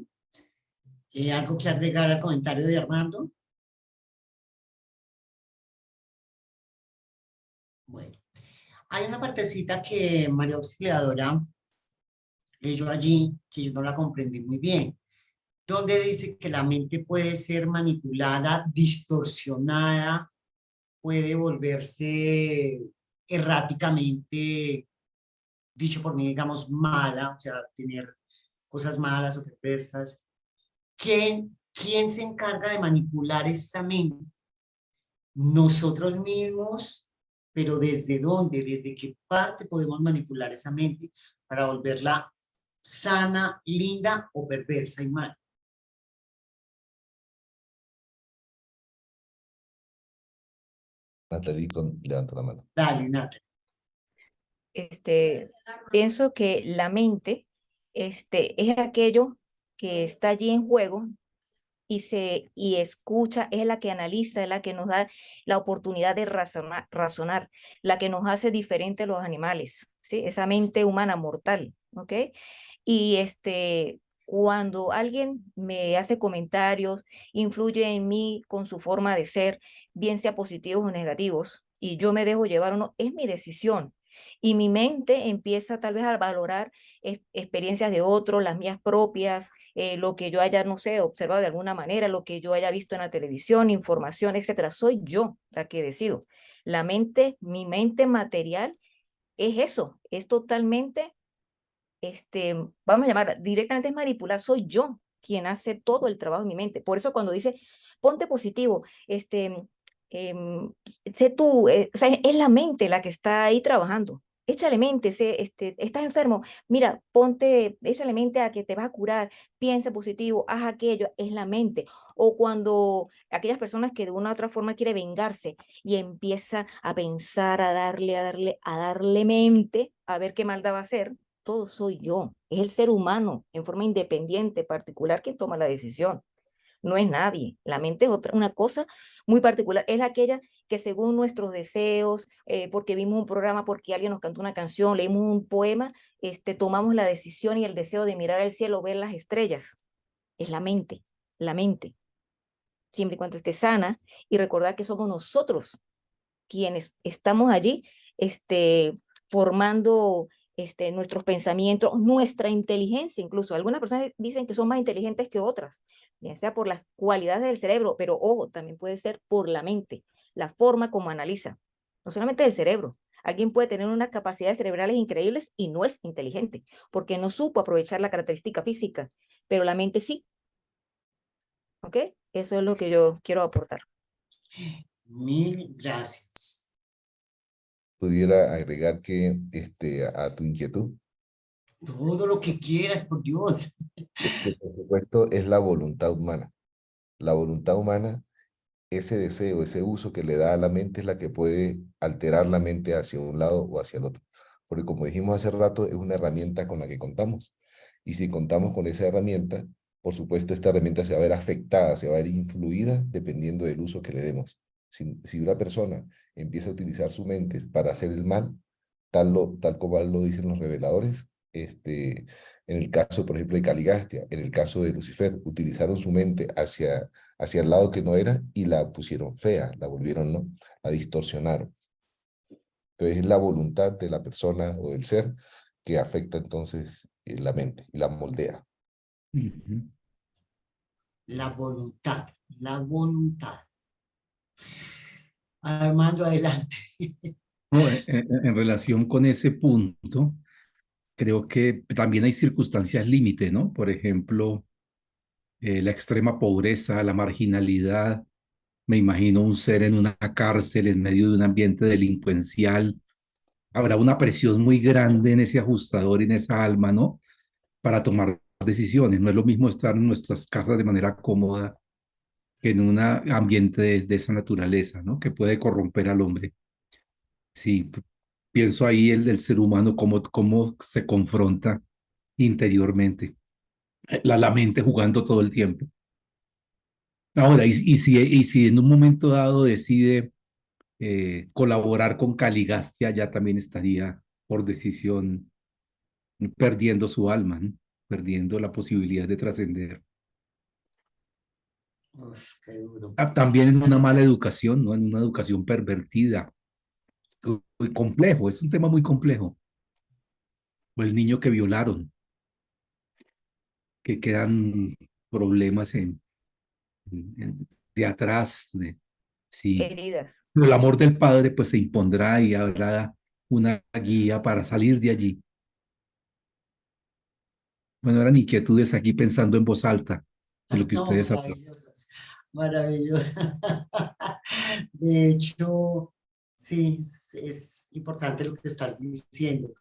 ¿Algo que agregar al comentario de Armando? Bueno, hay una partecita que María Auxiliadora leyó allí, que yo no la comprendí muy bien, donde dice que la mente puede ser manipulada, distorsionada, puede volverse erráticamente, dicho por mí, digamos, mala, o sea, tener cosas malas o perversas. ¿Quién se encarga de manipular esa mente? Nosotros mismos, pero ¿desde dónde? ¿Desde qué parte podemos manipular esa mente para volverla sana, linda o perversa y mala? Natalie levanta la mano. Dale, Natalie. Pienso que la mente es aquello que está allí en juego y escucha, es la que analiza, es la que nos da la oportunidad de razonar, la que nos hace diferente a los animales, ¿sí? Esa mente humana mortal, ¿ok? Y cuando alguien me hace comentarios, influye en mí con su forma de ser, bien sea positivos o negativos, y yo me dejo llevar o no, es mi decisión. Y mi mente empieza tal vez a valorar experiencias de otros, las mías propias, lo que yo haya, no sé, observado de alguna manera, lo que yo haya visto en la televisión, información, etcétera. Soy yo la que decido. La mente, mi mente material es eso, es totalmente vamos a llamar, directamente es manipular, soy yo quien hace todo el trabajo en mi mente. Por eso cuando dice, ponte positivo, sé tú, o sea, es la mente la que está ahí trabajando. échale mente, estás enfermo, mira, échale mente a que te vas a curar, piensa positivo, haz aquello, es la mente. O cuando aquellas personas que de una u otra forma quiere vengarse y empieza a pensar, a darle mente, a ver qué maldad va a hacer, todo soy yo, es el ser humano en forma independiente, particular, quien toma la decisión. No es nadie. La mente es una cosa muy particular. Es aquella que según nuestros deseos, porque vimos un programa, porque alguien nos cantó una canción, leímos un poema, tomamos la decisión y el deseo de mirar al cielo, ver las estrellas. Es la mente, siempre y cuando esté sana y recordar que somos nosotros quienes estamos allí, formando nuestros pensamientos, nuestra inteligencia incluso. Algunas personas dicen que son más inteligentes que otras, ya sea por las cualidades del cerebro, pero ojo, también puede ser por la mente, la forma como analiza, no solamente el cerebro. Alguien puede tener unas capacidades cerebrales increíbles y no es inteligente, porque no supo aprovechar la característica física, pero la mente sí. ¿Ok? Eso es lo que yo quiero aportar. Mil gracias. Pudiera agregar que a tu inquietud, Todo lo que quieras, por Dios. que por supuesto es la voluntad humana. La voluntad humana, ese deseo, ese uso que le da a la mente es la que puede alterar la mente hacia un lado o hacia el otro. Porque como dijimos hace rato, es una herramienta con la que contamos. Y si contamos con esa herramienta, por supuesto, esta herramienta se va a ver afectada, se va a ver influida dependiendo del uso que le demos. Si una persona empieza a utilizar su mente para hacer el mal, tal como lo dicen los reveladores, en el caso, por ejemplo, de Caligastia, en el caso de Lucifer, utilizaron su mente hacia el lado que no era y la pusieron fea, la volvieron, ¿no? La distorsionaron. Entonces es la voluntad de la persona o del ser que afecta entonces la mente y la moldea. Ujú. La voluntad, la voluntad. Armando, adelante. No, en relación con ese punto, creo que también hay circunstancias límite, ¿no? Por ejemplo, la extrema pobreza, la marginalidad. Me imagino un ser en una cárcel en medio de un ambiente delincuencial. Habrá una presión muy grande en ese ajustador y en esa alma, ¿no? Para tomar decisiones. No es lo mismo estar en nuestras casas de manera cómoda que en un ambiente de esa naturaleza, ¿no? Que puede corromper al hombre. Sí, pienso ahí el ser humano, cómo se confronta interiormente. La mente jugando todo el tiempo. Ahora, y si en un momento dado decide colaborar con Caligastia, ya también estaría por decisión perdiendo su alma, ¿no? Perdiendo la posibilidad de trascender. Uf, qué duro. También en una mala educación, ¿no? En una educación pervertida. Muy complejo, es un tema muy complejo. O el niño que violaron, que quedan problemas de atrás, sí. Heridas. Pero el amor del padre pues se impondrá y habrá una guía para salir de allí. Bueno, eran inquietudes aquí pensando en voz alta de lo que No, ustedes hablan. maravillosas, maravillosas. De hecho, sí, es importante lo que estás diciendo.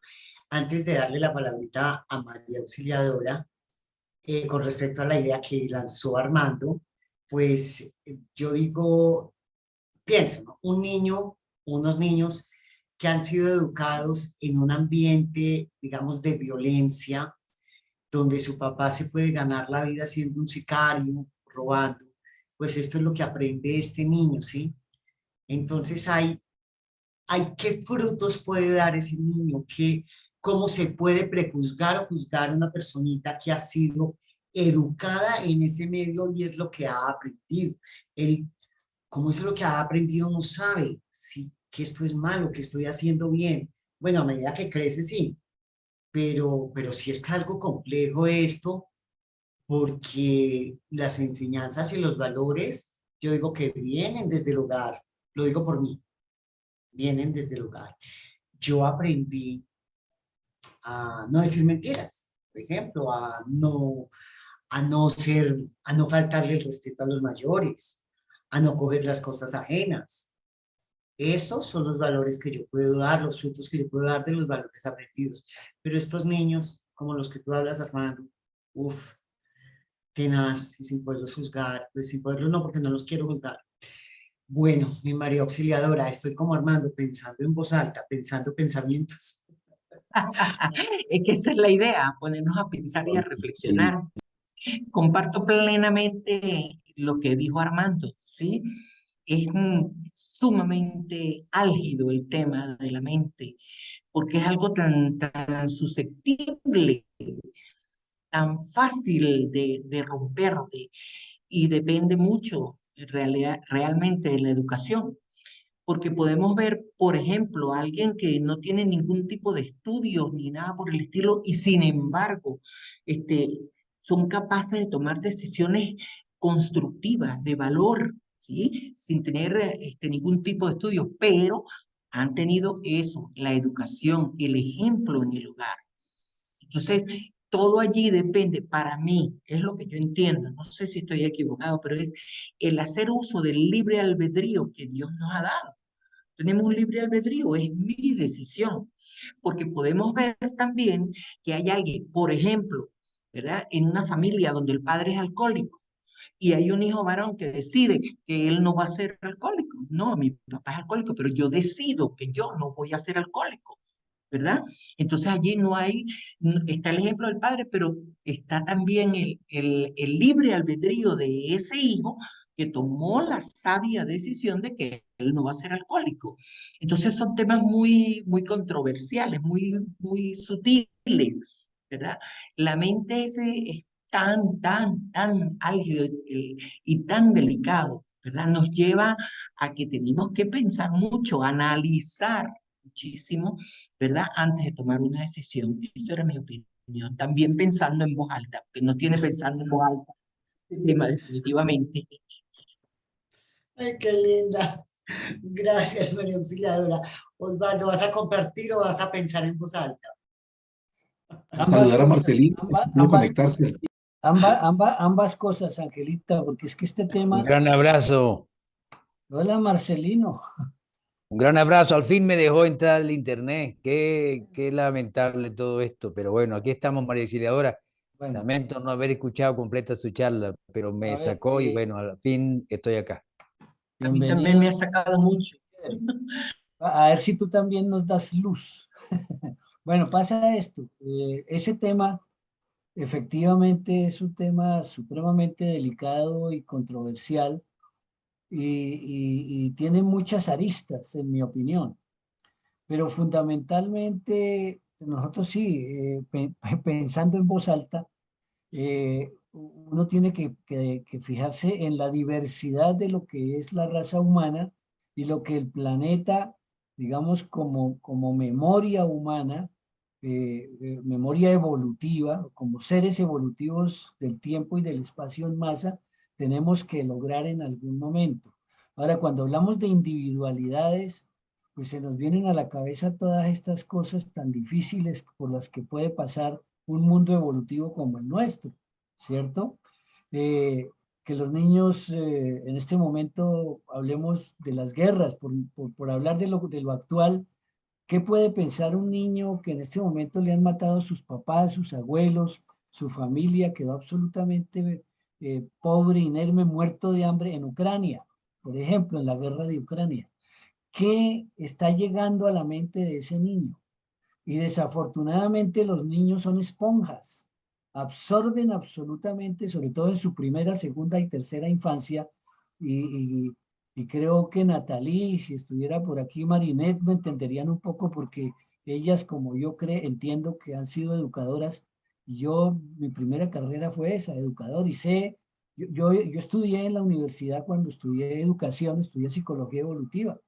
Antes de darle la palabrita a María Auxiliadora, con respecto a la idea que lanzó Armando, pues yo digo, piensa, ¿no? Un niño, unos niños que han sido educados en un ambiente, digamos, de violencia, donde su papá se puede ganar la vida siendo un sicario, robando, pues esto es lo que aprende este niño, ¿sí? Entonces hay qué frutos puede dar ese niño, cómo se puede prejuzgar o juzgar a una personita que ha sido educada en ese medio y es lo que ha aprendido. Él, como es lo que ha aprendido, no sabe si que esto es malo, que estoy haciendo bien. Bueno, a medida que crece, sí, pero sí es algo complejo esto, porque las enseñanzas y los valores, yo digo que vienen desde el hogar, lo digo por mí, vienen desde el hogar. Yo aprendí a no decir mentiras, por ejemplo, a no faltarle el respeto a los mayores, a no coger las cosas ajenas. Esos son los valores que yo puedo dar, los frutos que yo puedo dar de los valores aprendidos. Pero estos niños, como los que tú hablas, Armando, uff, tenaz, y sin poderlos juzgar, pues sin poderlos no, porque no los quiero juzgar. Bueno, mi María Auxiliadora, estoy como Armando, pensando en voz alta, pensando pensamientos. Es que esa es la idea, ponernos a pensar y a Sí. reflexionar. Comparto plenamente lo que dijo Armando, ¿sí? Es sumamente álgido el tema de la mente, porque es algo tan susceptible, tan fácil de romper, y depende mucho en realidad, realmente de la educación. Porque podemos ver, por ejemplo, a alguien que no tiene ningún tipo de estudios ni nada por el estilo, y sin embargo, este, son capaces de tomar decisiones constructivas, de valor, ¿sí? Sin tener ningún tipo de estudios, pero han tenido eso, la educación, el ejemplo en el hogar. Entonces, todo allí depende, para mí, es lo que yo entiendo, no sé si estoy equivocado, pero es el hacer uso del libre albedrío que Dios nos ha dado. Tenemos un libre albedrío, es mi decisión, porque podemos ver también que hay alguien, por ejemplo, ¿verdad? En una familia donde el padre es alcohólico y hay un hijo varón que decide que él no va a ser alcohólico. No, mi papá es alcohólico, pero yo decido que yo no voy a ser alcohólico, ¿verdad? Entonces allí no hay, está el ejemplo del padre, pero está también el libre albedrío de ese hijo que tomó la sabia decisión de que él no va a ser alcohólico. Entonces son temas muy controversiales, muy sutiles, ¿verdad? La mente es tan álgido y tan delicado, ¿verdad? Nos lleva a que tenemos que pensar mucho, analizar muchísimo, ¿verdad? Antes de tomar una decisión. Eso era mi opinión. También pensando en voz alta, porque no tiene pensando en voz alta el tema definitivamente. Ay, qué linda. Gracias, María Auxiliadora. Osvaldo, ¿vas a compartir o vas a pensar en voz alta? Ambas Saludar a cosas, Marcelino, que pudo conectarse. ambas cosas, Angelita, porque es que este Un tema... gran abrazo, Hola, Marcelino. un gran abrazo. Al fin me dejó entrar el internet. Qué lamentable todo esto. Pero bueno, aquí estamos, María Auxiliadora. Bueno, Lamento no haber escuchado completa su charla, pero a me ver, sacó y bueno, al fin estoy acá. A mí también me ha bienvenido. sacado mucho. A ver si tú también nos das luz. Bueno, pasa esto. Ese tema efectivamente es un tema supremamente delicado y controversial y tiene muchas aristas, en mi opinión. Pero fundamentalmente, nosotros sí, pensando en voz alta, uno tiene que fijarse en la diversidad de lo que es la raza humana y lo que el planeta, digamos, como memoria humana, memoria evolutiva, como seres evolutivos del tiempo y del espacio en masa, tenemos que lograr en algún momento. Ahora, cuando hablamos de individualidades, pues se nos vienen a la cabeza todas estas cosas tan difíciles por las que puede pasar un mundo evolutivo como el nuestro, ¿cierto? Que los niños en este momento, hablemos de las guerras, por hablar de lo actual, ¿qué puede pensar un niño que en este momento le han matado a sus papás, sus abuelos, su familia, quedó absolutamente pobre, inerme, muerto de hambre en Ucrania, por ejemplo, en la guerra de Ucrania? ¿Qué está llegando a la mente de ese niño? Y desafortunadamente los niños son esponjas, absorben absolutamente, sobre todo en su primera, segunda y tercera infancia, y, y creo que Natalie, si estuviera por aquí Marinette, me entenderían un poco porque ellas, como yo entiendo que han sido educadoras, y yo, mi primera carrera fue esa, educador, y sé, yo estudié en la universidad cuando estudié educación, estudié psicología evolutiva,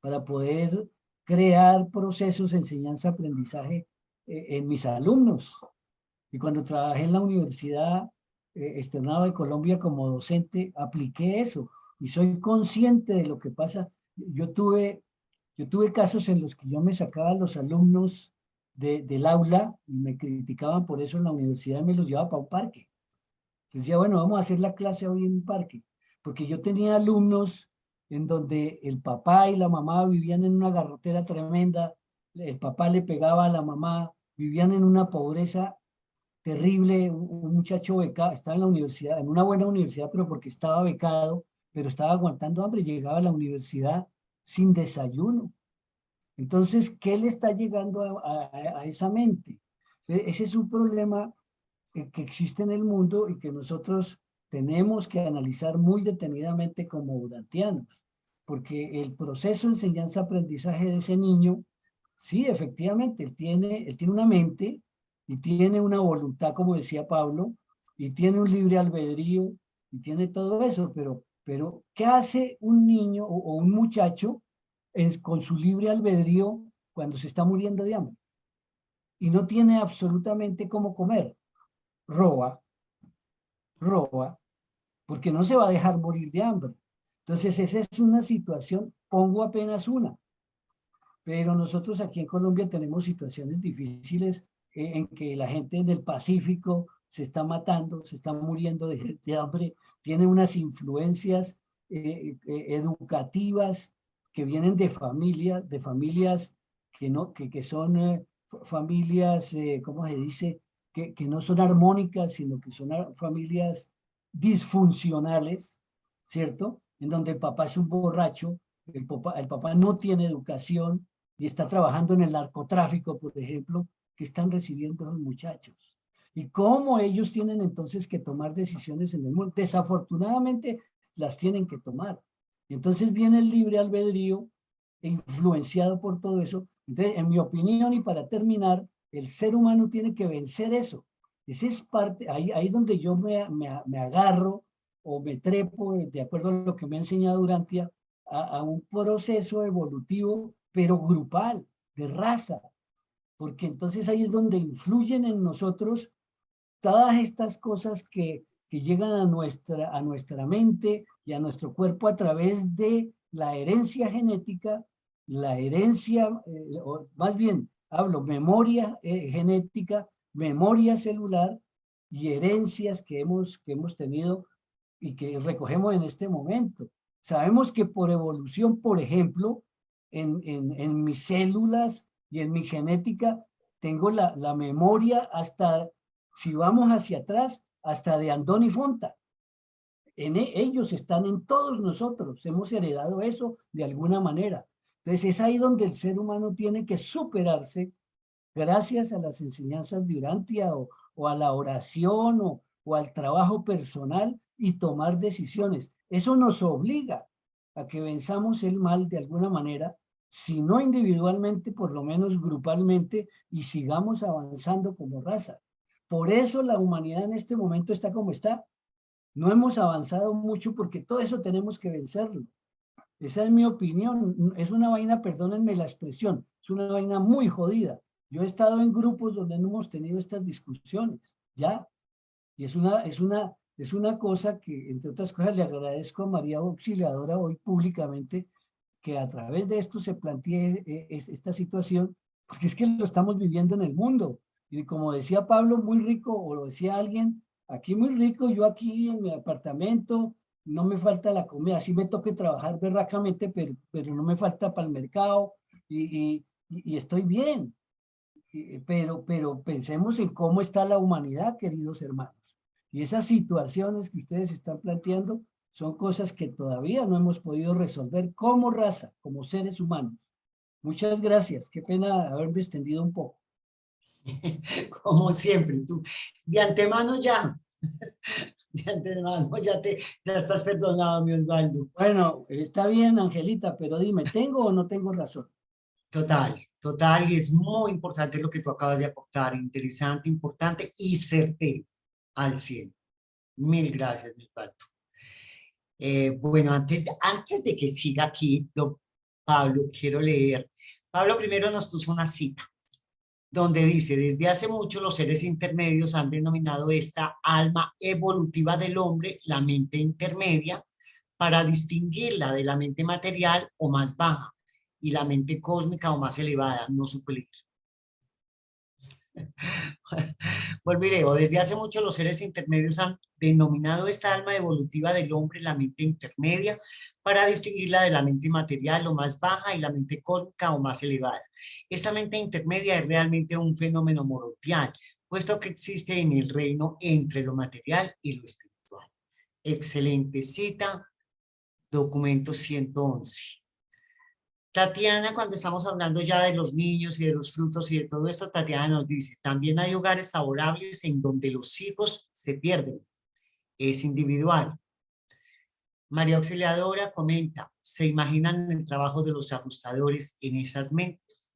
para poder crear procesos de enseñanza-aprendizaje en mis alumnos. Y cuando trabajé en la Universidad Externado de Colombia como docente, apliqué eso y soy consciente de lo que pasa. Yo tuve casos en los que yo me sacaba a los alumnos del aula y me criticaban por eso en la universidad y me los llevaba para un parque. Decía, bueno, vamos a hacer la clase hoy en un parque, porque yo tenía alumnos en donde el papá y la mamá vivían en una garrotera tremenda, el papá le pegaba a la mamá, vivían en una pobreza terrible, un muchacho becado, estaba en la universidad, en una buena universidad, pero porque estaba becado, pero estaba aguantando hambre, llegaba a la universidad sin desayuno. Entonces, ¿qué le está llegando a esa mente? Ese es un problema que existe en el mundo y que nosotros tenemos que analizar muy detenidamente como urantianos, porque el proceso de enseñanza-aprendizaje de ese niño, sí, efectivamente, él tiene una mente y tiene una voluntad, como decía Pablo, y tiene un libre albedrío y tiene todo eso, pero ¿qué hace un niño o un muchacho con su libre albedrío cuando se está muriendo de hambre? Y no tiene absolutamente cómo comer. Roba, porque no se va a dejar morir de hambre. Entonces, esa es una situación, pongo apenas una, pero nosotros aquí en Colombia tenemos situaciones difíciles en que la gente en el Pacífico se está matando, se está muriendo de hambre, tiene unas influencias educativas que vienen de familias que son familias, ¿cómo se dice? Que no son armónicas, sino que son familias disfuncionales, ¿cierto? En donde el papá es un borracho, el papá no tiene educación y está trabajando en el narcotráfico, por ejemplo, que están recibiendo los muchachos. Y cómo ellos tienen entonces que tomar decisiones en el mundo. Desafortunadamente las tienen que tomar. Y entonces viene el libre albedrío influenciado por todo eso. Entonces, en mi opinión, y para terminar, el ser humano tiene que vencer eso. Esa es parte, ahí donde yo me agarro o me trepo, de acuerdo a lo que me ha enseñado Durantia, a un proceso evolutivo, pero grupal, de raza, porque entonces ahí es donde influyen en nosotros todas estas cosas que llegan a nuestra mente y a nuestro cuerpo a través de la herencia genética, la herencia, o más bien, hablo memoria genética, memoria celular y herencias que hemos tenido y que recogemos en este momento. Sabemos que por evolución, por ejemplo, en mis células y en mi genética, tengo la memoria hasta, si vamos hacia atrás, hasta de Andoni Fonta. Ellos están en todos nosotros, hemos heredado eso de alguna manera. Entonces es ahí donde el ser humano tiene que superarse gracias a las enseñanzas de Urantia o a la oración o al trabajo personal y tomar decisiones. Eso nos obliga a que venzamos el mal de alguna manera, si no individualmente, por lo menos grupalmente, y sigamos avanzando como raza. Por eso la humanidad en este momento está como está. No hemos avanzado mucho porque todo eso tenemos que vencerlo. Esa es mi opinión. Es una vaina, perdónenme la expresión, es una vaina muy jodida. Yo he estado en grupos donde no hemos tenido estas discusiones, ¿ya? Y es una cosa que, entre otras cosas, le agradezco a María Auxiliadora hoy públicamente que a través de esto se plantee esta situación, porque es que lo estamos viviendo en el mundo. Y como decía Pablo, muy rico, o lo decía alguien, aquí muy rico, yo aquí en mi apartamento, no me falta la comida, sí me toque trabajar berracamente, pero no me falta para el mercado y estoy bien. Pero pensemos en cómo está la humanidad, queridos hermanos. Y esas situaciones que ustedes están planteando son cosas que todavía no hemos podido resolver como raza, como seres humanos. Muchas gracias. Qué pena haberme extendido un poco. Como siempre, tú de antemano ya, de antemano ya estás perdonado, mi Osvaldo. Bueno, está bien, Angelita, pero dime, ¿tengo o no tengo razón? Total, y es muy importante lo que tú acabas de aportar, interesante, importante y certero al 100. Mil gracias, mi Osvaldo. Bueno, antes de que siga aquí, don Pablo, quiero leer. Pablo primero nos puso una cita donde dice, desde hace mucho los seres intermedios han denominado esta alma evolutiva del hombre, la mente intermedia, para distinguirla de la mente material o más baja y la mente cósmica o más elevada, no supe leer. Vuelvo y leo. Desde hace mucho los seres intermedios han denominado esta alma evolutiva del hombre la mente intermedia para distinguirla de la mente material o más baja y la mente cósmica o más elevada. Esta mente intermedia es realmente un fenómeno morontial, puesto que existe en el reino entre lo material y lo espiritual. Excelente cita, documento 111. Tatiana, cuando estamos hablando ya de los niños y de los frutos y de todo esto, Tatiana nos dice, también hay hogares favorables en donde los hijos se pierden. Es individual. María Auxiliadora comenta, ¿se imaginan el trabajo de los ajustadores en esas mentes?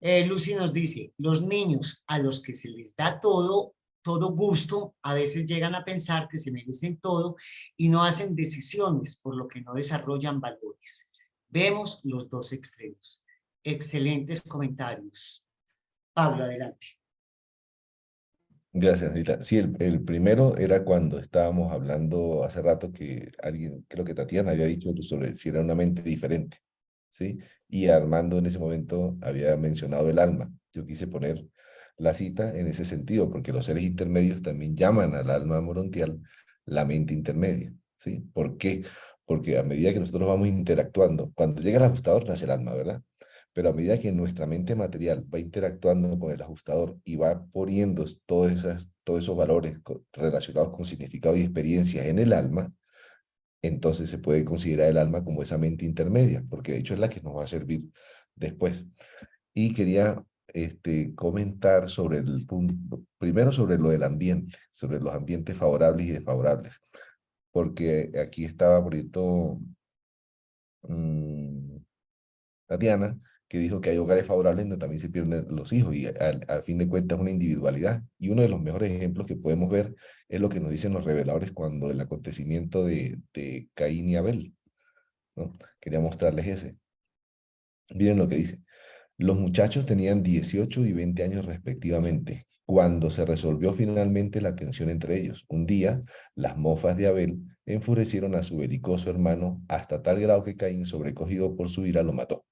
Lucy nos dice, los niños a los que se les da todo gusto, a veces llegan a pensar que se merecen todo y no hacen decisiones, por lo que no desarrollan valores. Vemos los dos extremos. Excelentes comentarios. Pablo, adelante. Gracias, Rita. Sí, el primero era cuando estábamos hablando hace rato que alguien, creo que Tatiana había dicho sobre si era una mente diferente, ¿sí? Y Armando en ese momento había mencionado el alma. Yo quise poner la cita en ese sentido, porque los seres intermedios también llaman al alma morontial la mente intermedia, ¿sí? ¿Por qué? Porque a medida que nosotros vamos interactuando, cuando llega el ajustador nace el alma, ¿verdad? Pero a medida que nuestra mente material va interactuando con el ajustador y va poniendo todos esos valores relacionados con significado y experiencias en el alma, entonces se puede considerar el alma como esa mente intermedia, porque de hecho es la que nos va a servir después. Y quería comentar sobre el punto, primero sobre lo del ambiente, sobre los ambientes favorables y desfavorables, porque aquí estaba por ejemplo, Tatiana, que dijo que hay hogares favorables donde también se pierden los hijos y al fin de cuentas es una individualidad. Y uno de los mejores ejemplos que podemos ver es lo que nos dicen los reveladores cuando el acontecimiento de Caín y Abel, ¿no? Quería mostrarles ese. Miren lo que dice. Los muchachos tenían 18 y 20 años respectivamente, cuando se resolvió finalmente la tensión entre ellos. Un día, las mofas de Abel enfurecieron a su belicoso hermano hasta tal grado que Caín, sobrecogido por su ira, lo mató.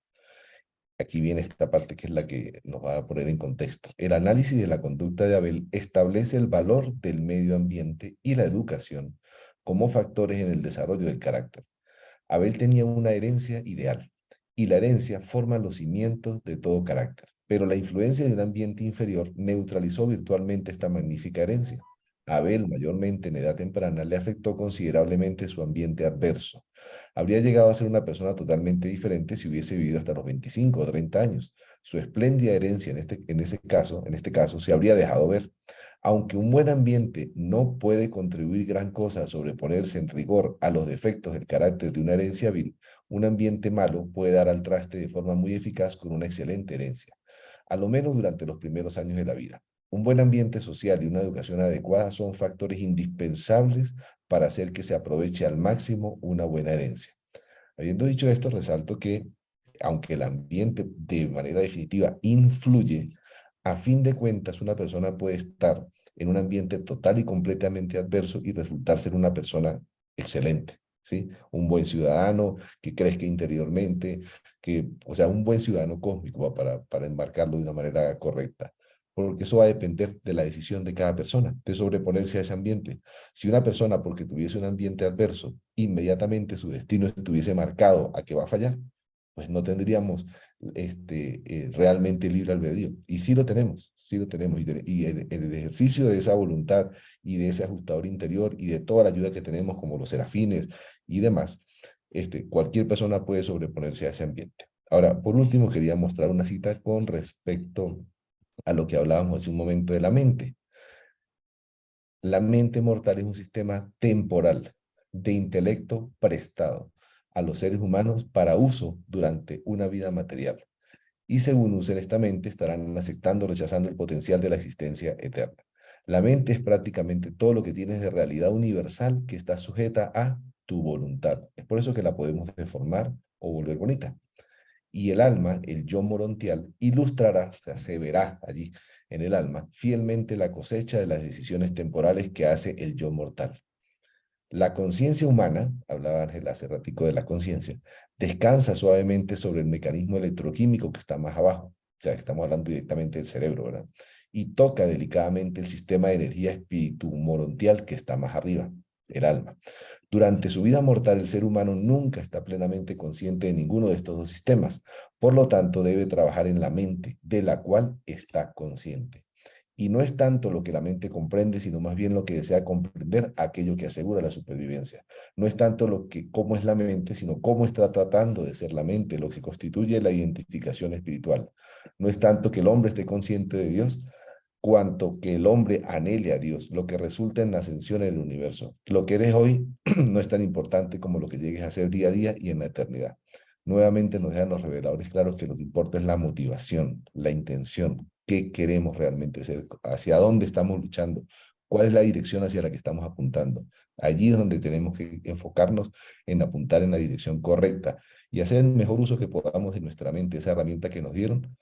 Aquí viene esta parte que es la que nos va a poner en contexto. El análisis de la conducta de Abel establece el valor del medio ambiente y la educación como factores en el desarrollo del carácter. Abel tenía una herencia ideal y la herencia forma los cimientos de todo carácter, pero la influencia de un ambiente inferior neutralizó virtualmente esta magnífica herencia. A Abel, mayormente en edad temprana, le afectó considerablemente su ambiente adverso. Habría llegado a ser una persona totalmente diferente si hubiese vivido hasta los 25 o 30 años. Su espléndida herencia en este caso, se habría dejado ver. Aunque un buen ambiente no puede contribuir gran cosa a sobreponerse en rigor a los defectos del carácter de una herencia vil, un ambiente malo puede dar al traste de forma muy eficaz con una excelente herencia, a lo menos durante los primeros años de la vida. Un buen ambiente social y una educación adecuada son factores indispensables para hacer que se aproveche al máximo una buena herencia. Habiendo dicho esto, resalto que, aunque el ambiente de manera definitiva influye, a fin de cuentas una persona puede estar en un ambiente total y completamente adverso y resultar ser una persona excelente, ¿sí? Un buen ciudadano que crezca interiormente, o sea, un buen ciudadano cósmico para enmarcarlo de una manera correcta. Porque eso va a depender de la decisión de cada persona, de sobreponerse a ese ambiente. Si una persona, porque tuviese un ambiente adverso, inmediatamente su destino estuviese marcado a que va a fallar, pues no tendríamos realmente libre albedrío. Y sí lo tenemos, sí lo tenemos. Y el ejercicio de esa voluntad y de ese ajustador interior y de toda la ayuda que tenemos como los serafines y demás, cualquier persona puede sobreponerse a ese ambiente. Ahora, por último, quería mostrar una cita con respecto a lo que hablábamos hace un momento de la mente. La mente mortal es un sistema temporal de intelecto prestado a los seres humanos para uso durante una vida material. Y según usen esta mente, estarán aceptando o rechazando el potencial de la existencia eterna. La mente es prácticamente todo lo que tienes de realidad universal que está sujeta a tu voluntad. Es por eso que la podemos deformar o volver bonita. Y el alma, el yo morontial, ilustrará, o sea, se verá allí en el alma, fielmente la cosecha de las decisiones temporales que hace el yo mortal. La conciencia humana, hablaba Ángel hace ratico de la conciencia, descansa suavemente sobre el mecanismo electroquímico que está más abajo, sea, estamos hablando directamente del cerebro, ¿verdad? Y toca delicadamente el sistema de energía espíritu-morontial que está más arriba, el alma. Durante su vida mortal, el ser humano nunca está plenamente consciente de ninguno de estos dos sistemas. Por lo tanto, debe trabajar en la mente, de la cual está consciente. Y no es tanto lo que la mente comprende, sino más bien lo que desea comprender, aquello que asegura la supervivencia. No es tanto cómo es la mente, sino cómo está tratando de ser la mente, lo que constituye la identificación espiritual. No es tanto que el hombre esté consciente de Dios, cuanto que el hombre anhele a Dios, lo que resulta en la ascensión en el universo. Lo que eres hoy no es tan importante como lo que llegues a ser día a día y en la eternidad. Nuevamente nos dejan los reveladores claros que lo que importa es la motivación, la intención, qué queremos realmente ser, hacia dónde estamos luchando, cuál es la dirección hacia la que estamos apuntando. Allí es donde tenemos que enfocarnos en apuntar en la dirección correcta y hacer el mejor uso que podamos de nuestra mente, esa herramienta que nos dieron,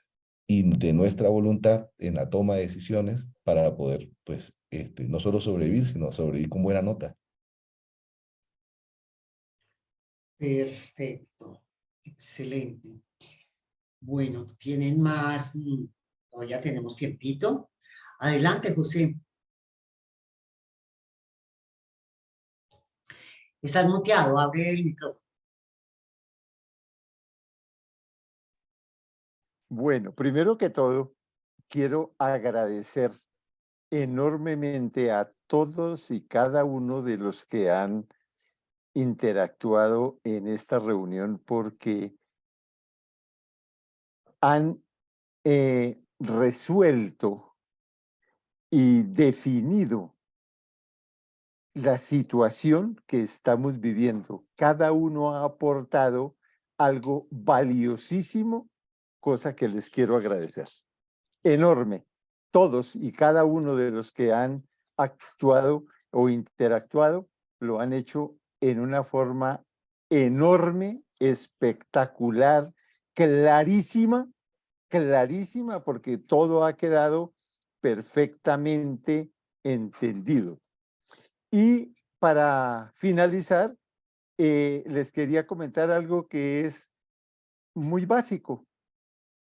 y de nuestra voluntad en la toma de decisiones para poder, pues, no solo sobrevivir, sino sobrevivir con buena nota. Perfecto, excelente. Bueno, ¿tienen más? Todavía tenemos tiempito. Adelante, José. Estás muteado, abre el micrófono. Bueno, primero que todo, quiero agradecer enormemente a todos y cada uno de los que han interactuado en esta reunión porque han resuelto y definido la situación que estamos viviendo. Cada uno ha aportado algo valiosísimo, cosa que les quiero agradecer. Enorme. Todos y cada uno de los que han actuado o interactuado lo han hecho en una forma enorme, espectacular, clarísima, clarísima, porque todo ha quedado perfectamente entendido. Y para finalizar, les quería comentar algo que es muy básico.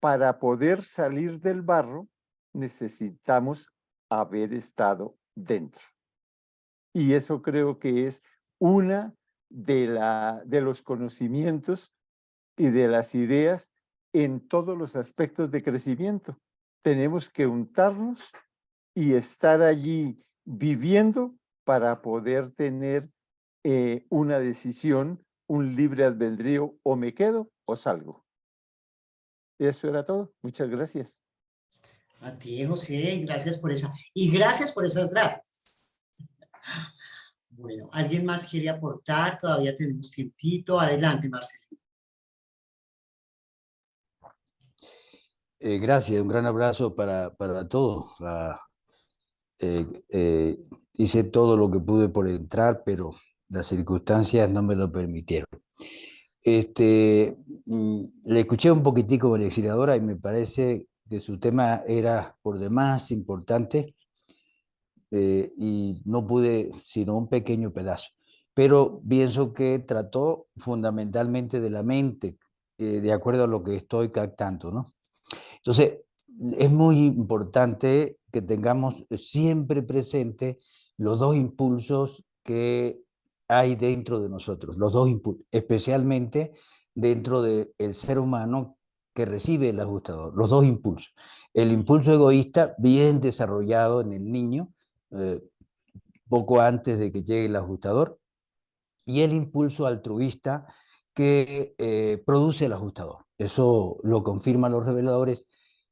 Para poder salir del barro, necesitamos haber estado dentro. Y eso creo que es una de los conocimientos y de las ideas en todos los aspectos de crecimiento. Tenemos que untarnos y estar allí viviendo para poder tener una decisión, un libre albedrío, o me quedo o salgo. Eso era todo. Muchas gracias. A ti, José, gracias por esa. Y gracias por esas gracias. Bueno, ¿alguien más quiere aportar? Todavía tenemos tiempito. Adelante, Marcelo. Gracias, un gran abrazo para todos. Hice todo lo que pude por entrar, pero las circunstancias no me lo permitieron. Le escuché un poquitico a María Auxiliadora y me parece que su tema era por demás importante, y no pude sino un pequeño pedazo. Pero pienso que trató fundamentalmente de la mente, de acuerdo a lo que estoy captando, ¿no? Entonces, es muy importante que tengamos siempre presente los dos impulsos que hay dentro de nosotros, los dos impulsos, especialmente dentro del ser humano que recibe el ajustador, los dos impulsos. El impulso egoísta, bien desarrollado en el niño, poco antes de que llegue el ajustador, y el impulso altruista que produce el ajustador. Eso lo confirman los reveladores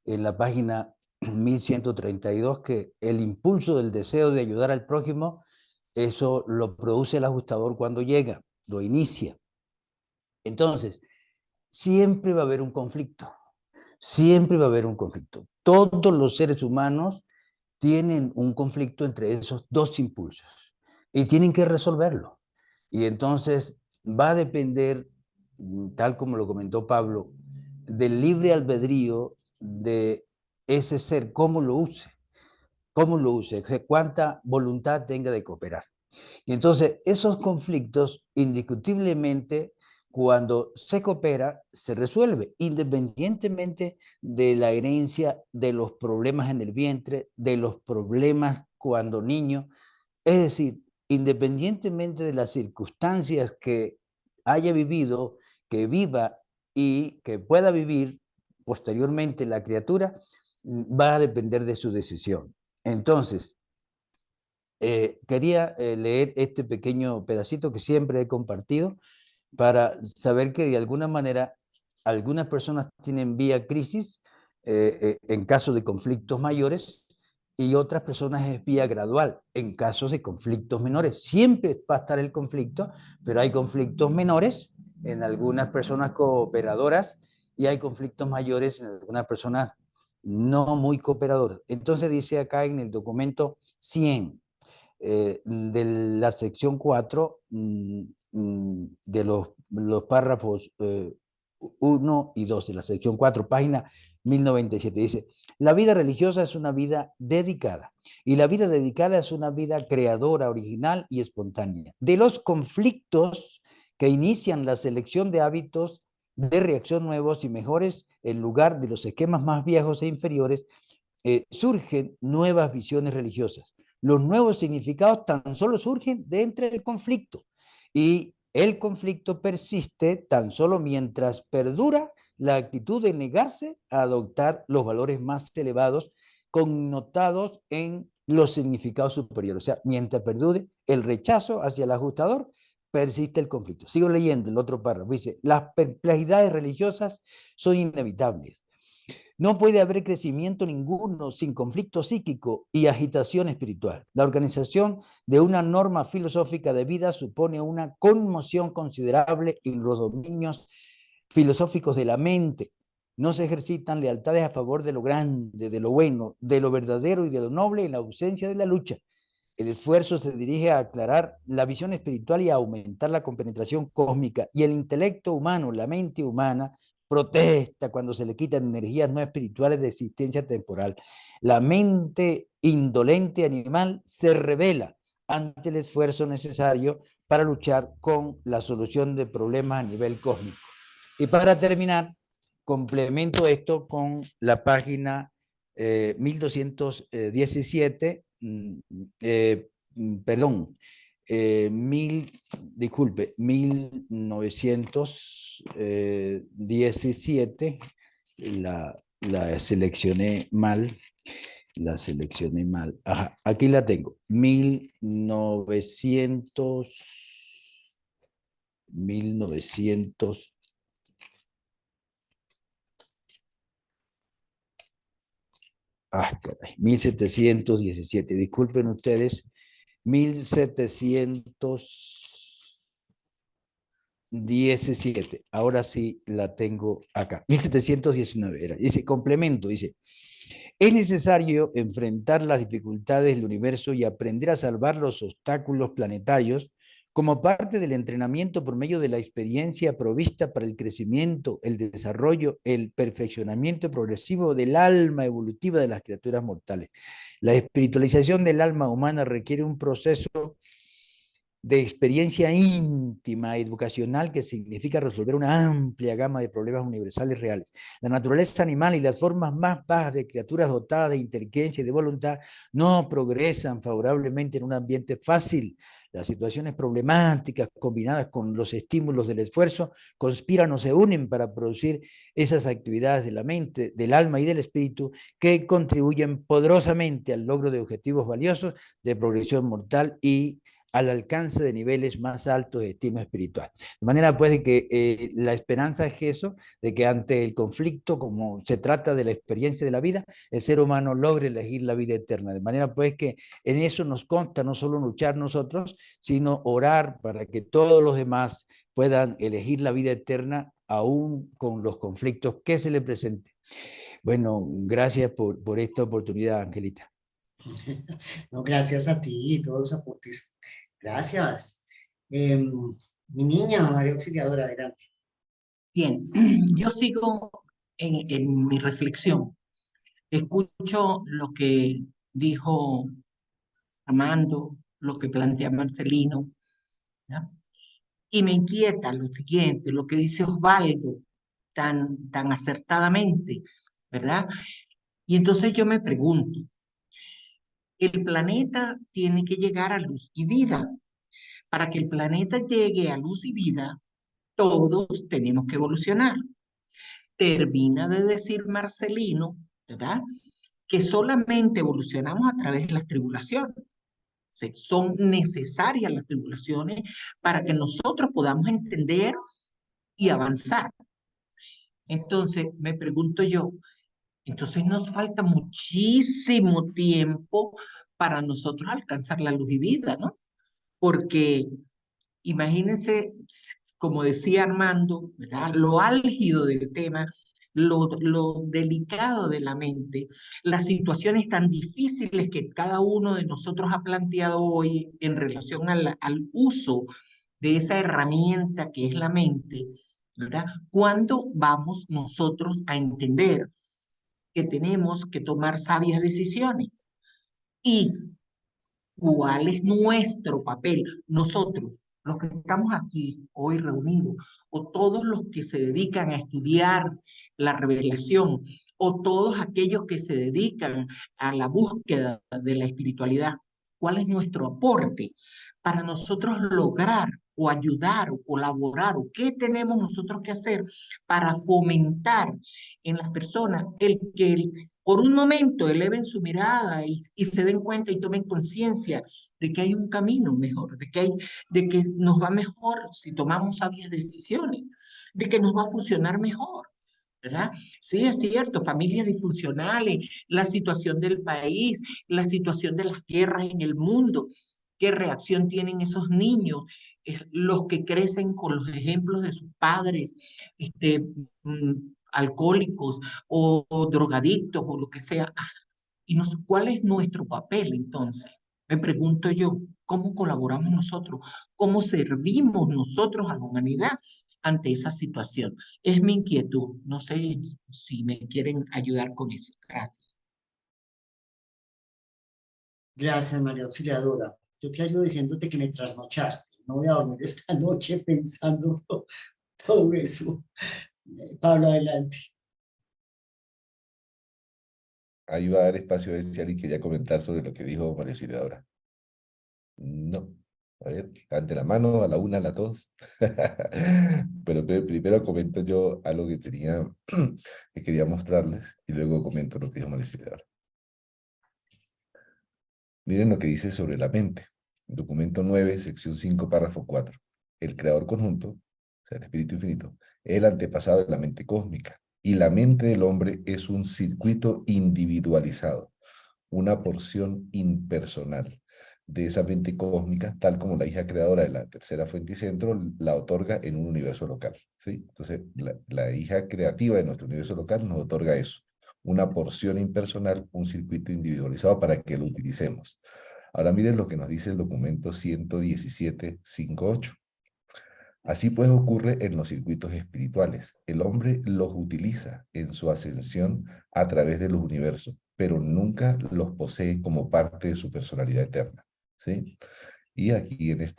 en la página 1132, que el impulso del deseo de ayudar al prójimo, eso lo produce el ajustador cuando llega, lo inicia. Entonces, siempre va a haber un conflicto, siempre va a haber un conflicto. Todos los seres humanos tienen un conflicto entre esos dos impulsos y tienen que resolverlo. Y entonces va a depender, tal como lo comentó Pablo, del libre albedrío de ese ser, cómo lo use, cuánta voluntad tenga de cooperar. Y entonces esos conflictos indiscutiblemente cuando se coopera, se resuelve, independientemente de la herencia, de los problemas en el vientre, de los problemas cuando niño. Es decir, independientemente de las circunstancias que haya vivido, que viva y que pueda vivir posteriormente la criatura, va a depender de su decisión. Entonces, quería leer este pequeño pedacito que siempre he compartido para saber que de alguna manera algunas personas tienen vía crisis en caso de conflictos mayores y otras personas es vía gradual en casos de conflictos menores. Siempre va a estar el conflicto, pero hay conflictos menores en algunas personas cooperadoras y hay conflictos mayores en algunas personas no muy cooperadoras. Entonces dice acá en el documento 100 de la sección 4 de los párrafos 1 y 2 de la sección 4, página 1097, dice, la vida religiosa es una vida dedicada y la vida dedicada es una vida creadora, original y espontánea. De los conflictos que inician la selección de hábitos de reacción nuevos y mejores en lugar de los esquemas más viejos e inferiores, surgen nuevas visiones religiosas. Los nuevos significados tan solo surgen de entre el conflicto y el conflicto persiste tan solo mientras perdura la actitud de negarse a adoptar los valores más elevados connotados en los significados superiores. O sea, mientras perdure el rechazo hacia el ajustador, persiste el conflicto. Sigo leyendo el otro párrafo. Dice, las perplejidades religiosas son inevitables. No puede haber crecimiento ninguno sin conflicto psíquico y agitación espiritual. La organización de una norma filosófica de vida supone una conmoción considerable en los dominios filosóficos de la mente. No se ejercitan lealtades a favor de lo grande, de lo bueno, de lo verdadero y de lo noble en la ausencia de la lucha. El esfuerzo se dirige a aclarar la visión espiritual y a aumentar la compenetración cósmica y el intelecto humano, la mente humana, protesta cuando se le quitan energías no espirituales de existencia temporal. La mente indolente animal se revela ante el esfuerzo necesario para luchar con la solución de problemas a nivel cósmico. Y para terminar, complemento esto con la página 1217, perdón, 1917, la seleccioné mal, Ajá, aquí la tengo, 1900, caray, 1717, disculpen ustedes, 1717, ahora sí la tengo acá, 1719 era, dice, complemento, dice, es necesario enfrentar las dificultades del universo y aprender a salvar los obstáculos planetarios como parte del entrenamiento por medio de la experiencia provista para el crecimiento, el desarrollo, el perfeccionamiento progresivo del alma evolutiva de las criaturas mortales. La espiritualización del alma humana requiere un proceso de experiencia íntima, educacional, que significa resolver una amplia gama de problemas universales reales. La naturaleza animal y las formas más bajas de criaturas dotadas de inteligencia y de voluntad no progresan favorablemente en un ambiente fácil. Las situaciones problemáticas combinadas con los estímulos del esfuerzo conspiran o se unen para producir esas actividades de la mente, del alma y del espíritu que contribuyen poderosamente al logro de objetivos valiosos de progresión mortal y al alcance de niveles más altos de estima espiritual. De manera pues de que la esperanza es eso, de que ante el conflicto, como se trata de la experiencia de la vida, el ser humano logre elegir la vida eterna. De manera pues que en eso nos consta no solo luchar nosotros, sino orar para que todos los demás puedan elegir la vida eterna aún con los conflictos que se les presenten. Bueno, gracias por esta oportunidad, Angelita. No, gracias a ti y todos los aportes. Gracias. Mi niña, María Auxiliadora, adelante. Bien, yo sigo en mi reflexión. Escucho lo que dijo Armando, lo que plantea Marcelino, ¿ya? Y me inquieta lo siguiente, lo que dice Osvaldo tan acertadamente, ¿verdad? Y entonces yo me pregunto, el planeta tiene que llegar a luz y vida. Para que el planeta llegue a luz y vida, todos tenemos que evolucionar. Termina de decir Marcelino, ¿verdad? Que solamente evolucionamos a través de las tribulaciones. Son necesarias las tribulaciones para que nosotros podamos entender y avanzar. Entonces, me pregunto yo, entonces nos falta muchísimo tiempo para nosotros alcanzar la luz y vida, ¿no? Porque imagínense, como decía Armando, ¿verdad? Lo álgido del tema, lo delicado de la mente, las situaciones tan difíciles que cada uno de nosotros ha planteado hoy en relación al uso de esa herramienta que es la mente, ¿verdad? ¿Cuándo vamos nosotros a entender que tenemos que tomar sabias decisiones? Y ¿cuál es nuestro papel? Nosotros, los que estamos aquí hoy reunidos, o todos los que se dedican a estudiar la revelación, o todos aquellos que se dedican a la búsqueda de la espiritualidad, ¿cuál es nuestro aporte para nosotros lograr o ayudar o colaborar, o qué tenemos nosotros que hacer para fomentar en las personas el que por un momento eleven su mirada y se den cuenta y tomen conciencia de que hay un camino mejor, de que nos va mejor si tomamos sabias decisiones, de que nos va a funcionar mejor, ¿verdad? Sí, es cierto, familias disfuncionales, la situación del país, la situación de las guerras en el mundo, qué reacción tienen esos niños, los que crecen con los ejemplos de sus padres, alcohólicos o drogadictos o lo que sea. ¿Cuál es nuestro papel entonces? Me pregunto yo, ¿cómo colaboramos nosotros? ¿Cómo servimos nosotros a la humanidad ante esa situación? Es mi inquietud. No sé si me quieren ayudar con eso. Gracias. Gracias, María Auxiliadora. Yo te ayudo diciéndote que me trasnochaste. No voy a dormir esta noche pensando todo eso. Pablo, adelante. Ahí va a dar espacio a ver si alguien quería comentar sobre lo que dijo María Auxiliadora. No. A ver, ante la mano, a la una, a la dos. Pero primero comento yo algo que que quería mostrarles y luego comento lo que dijo María Auxiliadora. Miren lo que dice sobre la mente. Documento 9, sección 5, párrafo 4. El creador conjunto, o sea, el espíritu infinito, es el antepasado de la mente cósmica. Y la mente del hombre es un circuito individualizado, una porción impersonal de esa mente cósmica, tal como la hija creadora de la tercera fuente y centro la otorga en un universo local, ¿sí? Entonces, la hija creativa de nuestro universo local nos otorga eso, una porción impersonal, un circuito individualizado para que lo utilicemos. Ahora miren lo que nos dice el documento 117.5.8. Así pues ocurre en los circuitos espirituales. El hombre los utiliza en su ascensión a través de los universos, pero nunca los posee como parte de su personalidad eterna, ¿sí? Y aquí en el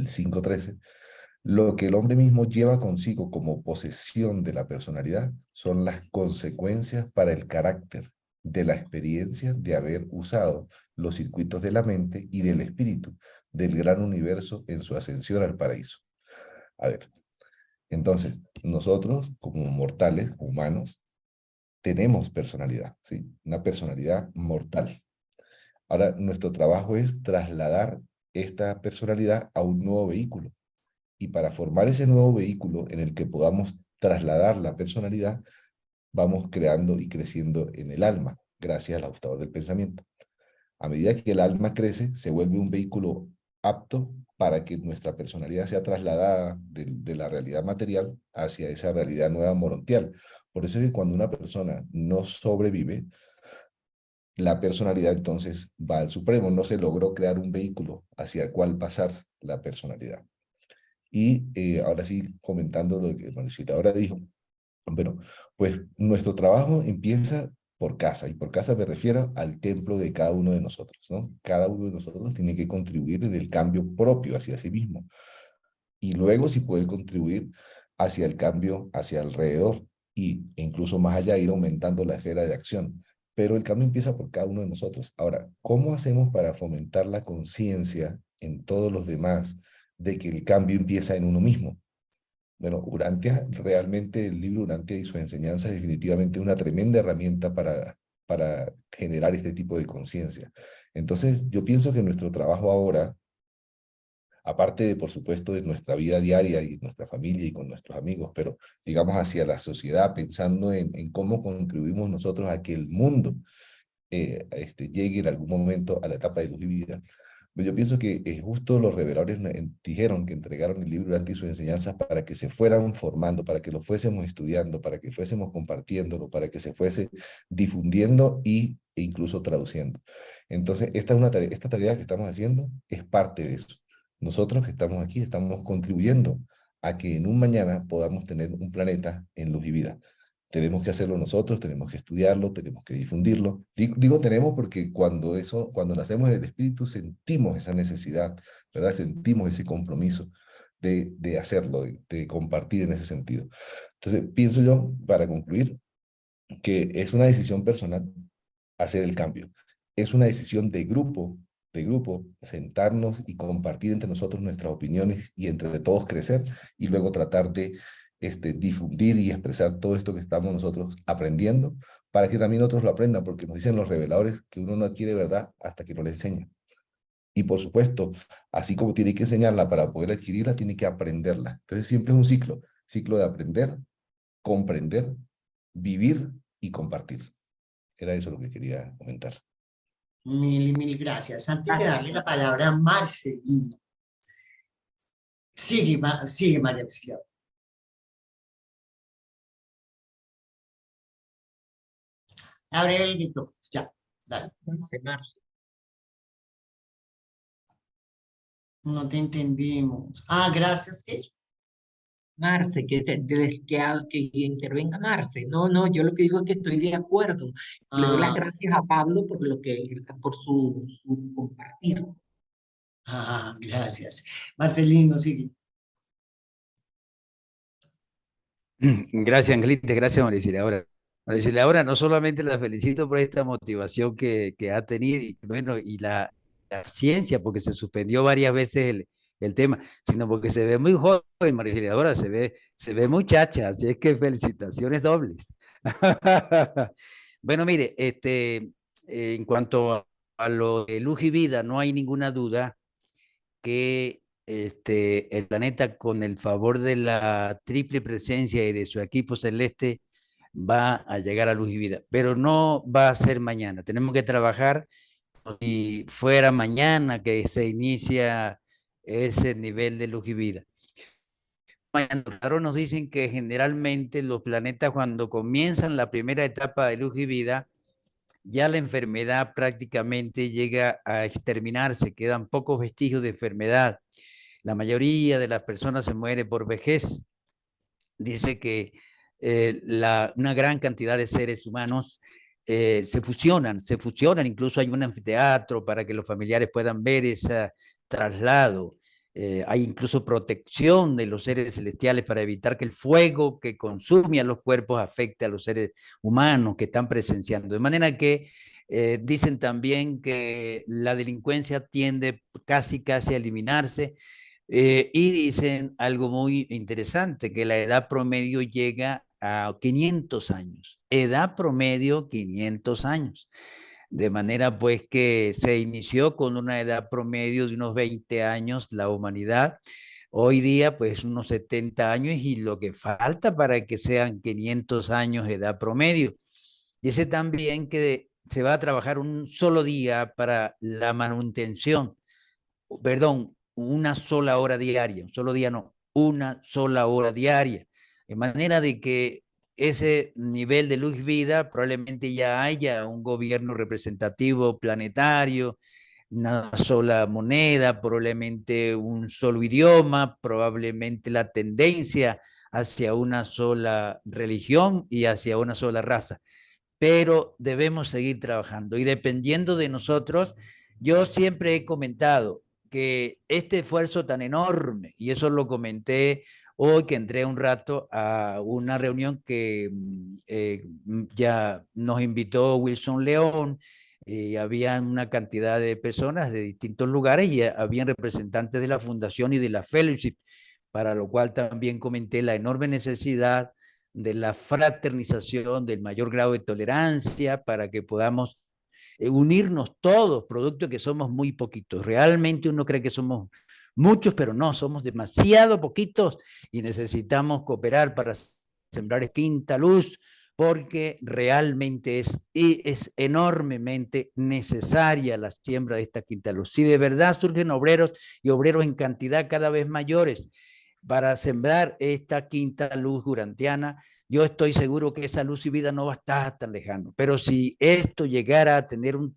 5.13, lo que el hombre mismo lleva consigo como posesión de la personalidad son las consecuencias para el carácter de la experiencia de haber usado los circuitos de la mente y del espíritu del gran universo en su ascensión al paraíso. A ver, entonces, nosotros como mortales, humanos, tenemos personalidad, ¿sí? Una personalidad mortal. Ahora, nuestro trabajo es trasladar esta personalidad a un nuevo vehículo. Y para formar ese nuevo vehículo en el que podamos trasladar la personalidad, vamos creando y creciendo en el alma, gracias al ajustador del pensamiento. A medida que el alma crece, se vuelve un vehículo apto para que nuestra personalidad sea trasladada de la realidad material hacia esa realidad nueva morontial. Por eso es que cuando una persona no sobrevive, la personalidad entonces va al supremo. No se logró crear un vehículo hacia el cual pasar la personalidad. Y ahora sí, comentando lo que Mauricio ahora dijo, bueno, pues nuestro trabajo empieza por casa, y por casa me refiero al templo de cada uno de nosotros, ¿no? Cada uno de nosotros tiene que contribuir en el cambio propio hacia sí mismo. y luego sí poder contribuir hacia el cambio, hacia alrededor e incluso más allá ir aumentando la esfera de acción. Pero el cambio empieza por cada uno de nosotros. Ahora, ¿cómo hacemos para fomentar la conciencia en todos los demás de que el cambio empieza en uno mismo? Bueno, Urantia, realmente el libro Urantia y sus enseñanzas es definitivamente una tremenda herramienta para generar este tipo de conciencia. Entonces, yo pienso que nuestro trabajo ahora, aparte de, por supuesto, de nuestra vida diaria y nuestra familia y con nuestros amigos, pero digamos hacia la sociedad, pensando en cómo contribuimos nosotros a que el mundo llegue en algún momento a la etapa de luz y vida. Yo pienso que justo los reveladores dijeron que entregaron el libro ante sus enseñanzas para que se fueran formando, para que lo fuésemos estudiando, para que fuésemos compartiéndolo, para que se fuese difundiendo e incluso traduciendo. Entonces, esta tarea que estamos haciendo es parte de eso. Nosotros que estamos aquí estamos contribuyendo a que en un mañana podamos tener un planeta en luz y vida. Tenemos que hacerlo nosotros, tenemos que estudiarlo, tenemos que difundirlo. Digo tenemos porque cuando nacemos en el espíritu sentimos esa necesidad, ¿verdad? Sentimos ese compromiso de hacerlo, de compartir en ese sentido. Entonces, pienso yo, para concluir, que es una decisión personal hacer el cambio. Es una decisión de grupo, sentarnos y compartir entre nosotros nuestras opiniones y entre todos crecer y luego tratar de difundir y expresar todo esto que estamos nosotros aprendiendo para que también otros lo aprendan, porque nos dicen los reveladores que uno no adquiere verdad hasta que no le enseña. Y por supuesto, así como tiene que enseñarla para poder adquirirla, tiene que aprenderla. Entonces siempre es un ciclo de aprender, comprender, vivir y compartir. Era eso lo que quería comentar. Mil gracias. Antes de darle la palabra a Marcelino. Sigue María Auxiliadora. Abre el micrófono, ya, dale. Marce. No te entendimos. Gracias, ¿qué? Marce, que intervenga Marce. No, yo lo que digo es que estoy de acuerdo. Le doy las gracias a Pablo por su compartir. Gracias. Marcelino, sigue. Gracias, Angelita, gracias, María Auxiliadora, no solamente la felicito por esta motivación que ha tenido, y bueno, y la ciencia, porque se suspendió varias veces el tema, sino porque se ve muy joven, María Auxiliadora, se ve muchacha, así es que felicitaciones dobles. Bueno, mire, en cuanto a lo de luz y vida, no hay ninguna duda que el planeta, con el favor de la triple presencia y de su equipo celeste, va a llegar a luz y vida, pero no va a ser mañana. Tenemos que trabajar como si fuera mañana que se inicia ese nivel de luz y vida. Claro, nos dicen que generalmente los planetas, cuando comienzan la primera etapa de luz y vida, ya la enfermedad prácticamente llega a exterminarse, quedan pocos vestigios de enfermedad. La mayoría de las personas se muere por vejez. Dice que una gran cantidad de seres humanos se fusionan, incluso hay un anfiteatro para que los familiares puedan ver ese traslado. Hay incluso protección de los seres celestiales para evitar que el fuego que consume a los cuerpos afecte a los seres humanos que están presenciando. De manera que dicen también que la delincuencia tiende casi a eliminarse. Y dicen algo muy interesante, que la edad promedio llega a 500 años. Edad promedio 500 años. De manera pues que se inició con una edad promedio de unos 20 años la humanidad. Hoy día pues unos 70 años y lo que falta para que sean 500 años de edad promedio. Dice también que se va a trabajar un solo día para la manutención, perdón, una sola hora diaria, un solo día no, una sola hora diaria, de manera de que ese nivel de luz y vida probablemente ya haya un gobierno representativo planetario, una sola moneda, probablemente un solo idioma, probablemente la tendencia hacia una sola religión y hacia una sola raza. Pero debemos seguir trabajando y dependiendo de nosotros, yo siempre he comentado que este esfuerzo tan enorme, y eso lo comenté hoy que entré un rato a una reunión que ya nos invitó Wilson León, había una cantidad de personas de distintos lugares y habían representantes de la fundación y de la fellowship, para lo cual también comenté la enorme necesidad de la fraternización, del mayor grado de tolerancia, para que podamos unirnos todos, producto de que somos muy poquitos. Realmente uno cree que somos muchos, pero no, somos demasiado poquitos y necesitamos cooperar para sembrar quinta luz, porque realmente es enormemente necesaria la siembra de esta quinta luz. Si de verdad surgen obreros y obreros en cantidad cada vez mayores para sembrar esta quinta luz durantiana, yo estoy seguro que esa luz y vida no va a estar tan lejano. Pero si esto llegara a tener un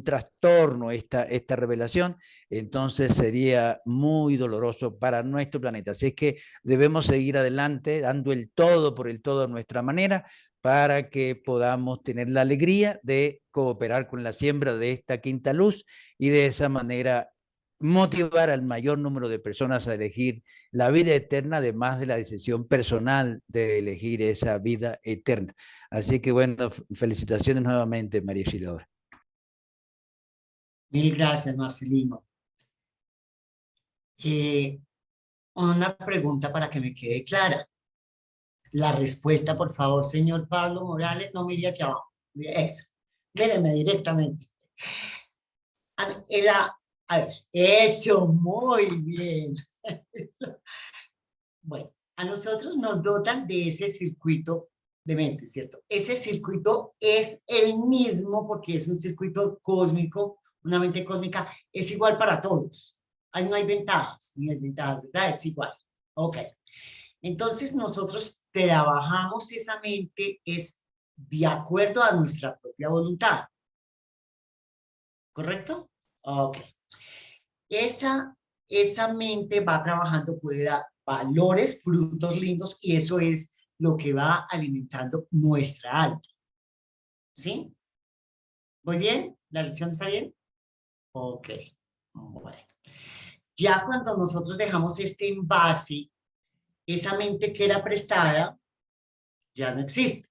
trastorno, esta revelación, entonces sería muy doloroso para nuestro planeta. Así es que debemos seguir adelante, dando el todo por el todo a nuestra manera, para que podamos tener la alegría de cooperar con la siembra de esta quinta luz y de esa manera motivar al mayor número de personas a elegir la vida eterna, además de la decisión personal de elegir esa vida eterna. Así que bueno, felicitaciones nuevamente, María Auxiliadora. Mil gracias, Marcelino. Una pregunta para que me quede clara. La respuesta, por favor, señor Pablo Morales, no mire hacia abajo. Eso, míreme directamente. A ver, eso, muy bien. Bueno, a nosotros nos dotan de ese circuito de mente, ¿cierto? Ese circuito es el mismo porque es un circuito cósmico, una mente cósmica, es igual para todos. Ahí no hay ventajas ni desventajas, ¿verdad? Es igual. Ok. Entonces nosotros trabajamos esa mente es de acuerdo a nuestra propia voluntad. ¿Correcto? Ok. Esa mente va trabajando, puede dar valores, frutos lindos, y eso es lo que va alimentando nuestra alma. ¿Sí? ¿Muy bien? ¿La lección está bien? Ok. Bueno. Ya cuando nosotros dejamos este envase, esa mente que era prestada ya no existe.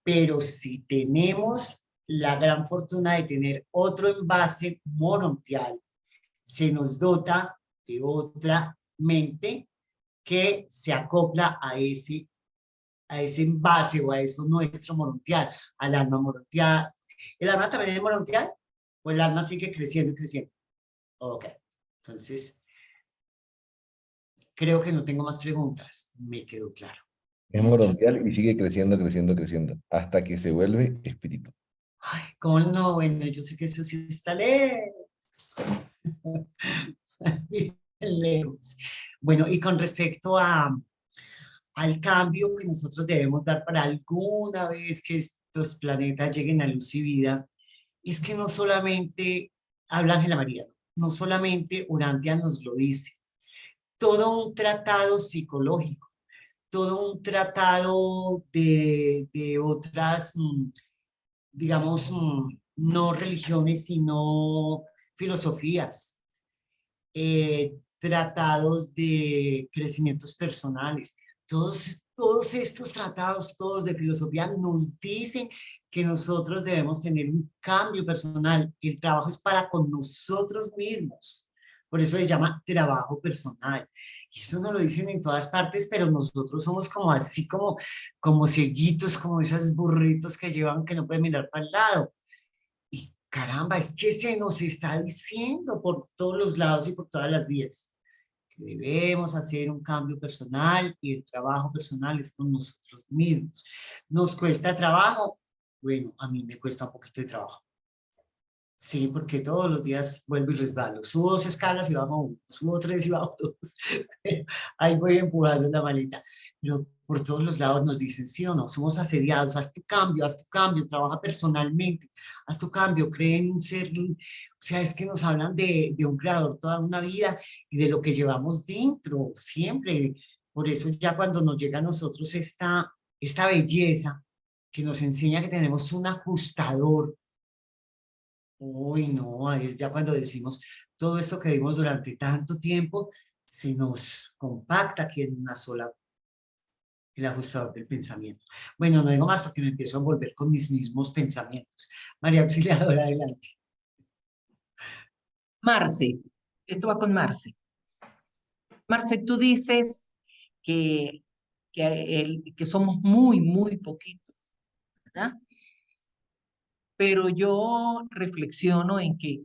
Pero si tenemos la gran fortuna de tener otro envase morontial, se nos dota de otra mente que se acopla a ese envase o a eso nuestro morontial, al alma morontial. ¿El alma también es morontial? ¿O el alma sigue creciendo y creciendo? Ok, entonces creo que no tengo más preguntas, me quedó claro. Es morontial y sigue creciendo, creciendo, creciendo, hasta que se vuelve espíritu. Ay, ¿cómo no? Bueno, yo sé que eso sí está lejos. Lejos. Bueno, y con respecto al cambio que nosotros debemos dar para alguna vez que estos planetas lleguen a luz y vida, es que no solamente habla Ángela María, no solamente Urantia nos lo dice, todo un tratado psicológico, todo un tratado de otras, digamos, no religiones, sino filosofías, tratados de crecimientos personales, todos estos tratados, todos de filosofía, nos dicen que nosotros debemos tener un cambio personal. El trabajo es para con nosotros mismos. Por eso se llama trabajo personal. Y eso nos lo dicen en todas partes, pero nosotros somos como así, como cieguitos, como esos burritos que llevan que no pueden mirar para el lado. Y caramba, es que se nos está diciendo por todos los lados y por todas las vías que debemos hacer un cambio personal, y el trabajo personal es con nosotros mismos. ¿Nos cuesta trabajo? Bueno, a mí me cuesta un poquito de trabajo. Sí, porque todos los días vuelvo y resbalo. Subo 2 escalas y bajo 1, subo 3 y bajo 2. Ahí voy empujando la maleta. Pero por todos los lados nos dicen, sí o no, somos asediados, haz tu cambio, trabaja personalmente, haz tu cambio, cree en un ser. O sea, es que nos hablan de un creador toda una vida y de lo que llevamos dentro, siempre. Por eso ya cuando nos llega a nosotros esta belleza que nos enseña que tenemos un ajustador, Uy, no, ahí es ya cuando decimos todo esto que vimos durante tanto tiempo, se nos compacta aquí en una sola, el ajustador del pensamiento. Bueno, no digo más porque me empiezo a envolver con mis mismos pensamientos. María Auxiliadora, adelante. Marce, esto va con Marce. Marce, tú dices que, que somos muy, muy poquitos, ¿verdad? Pero yo reflexiono en que,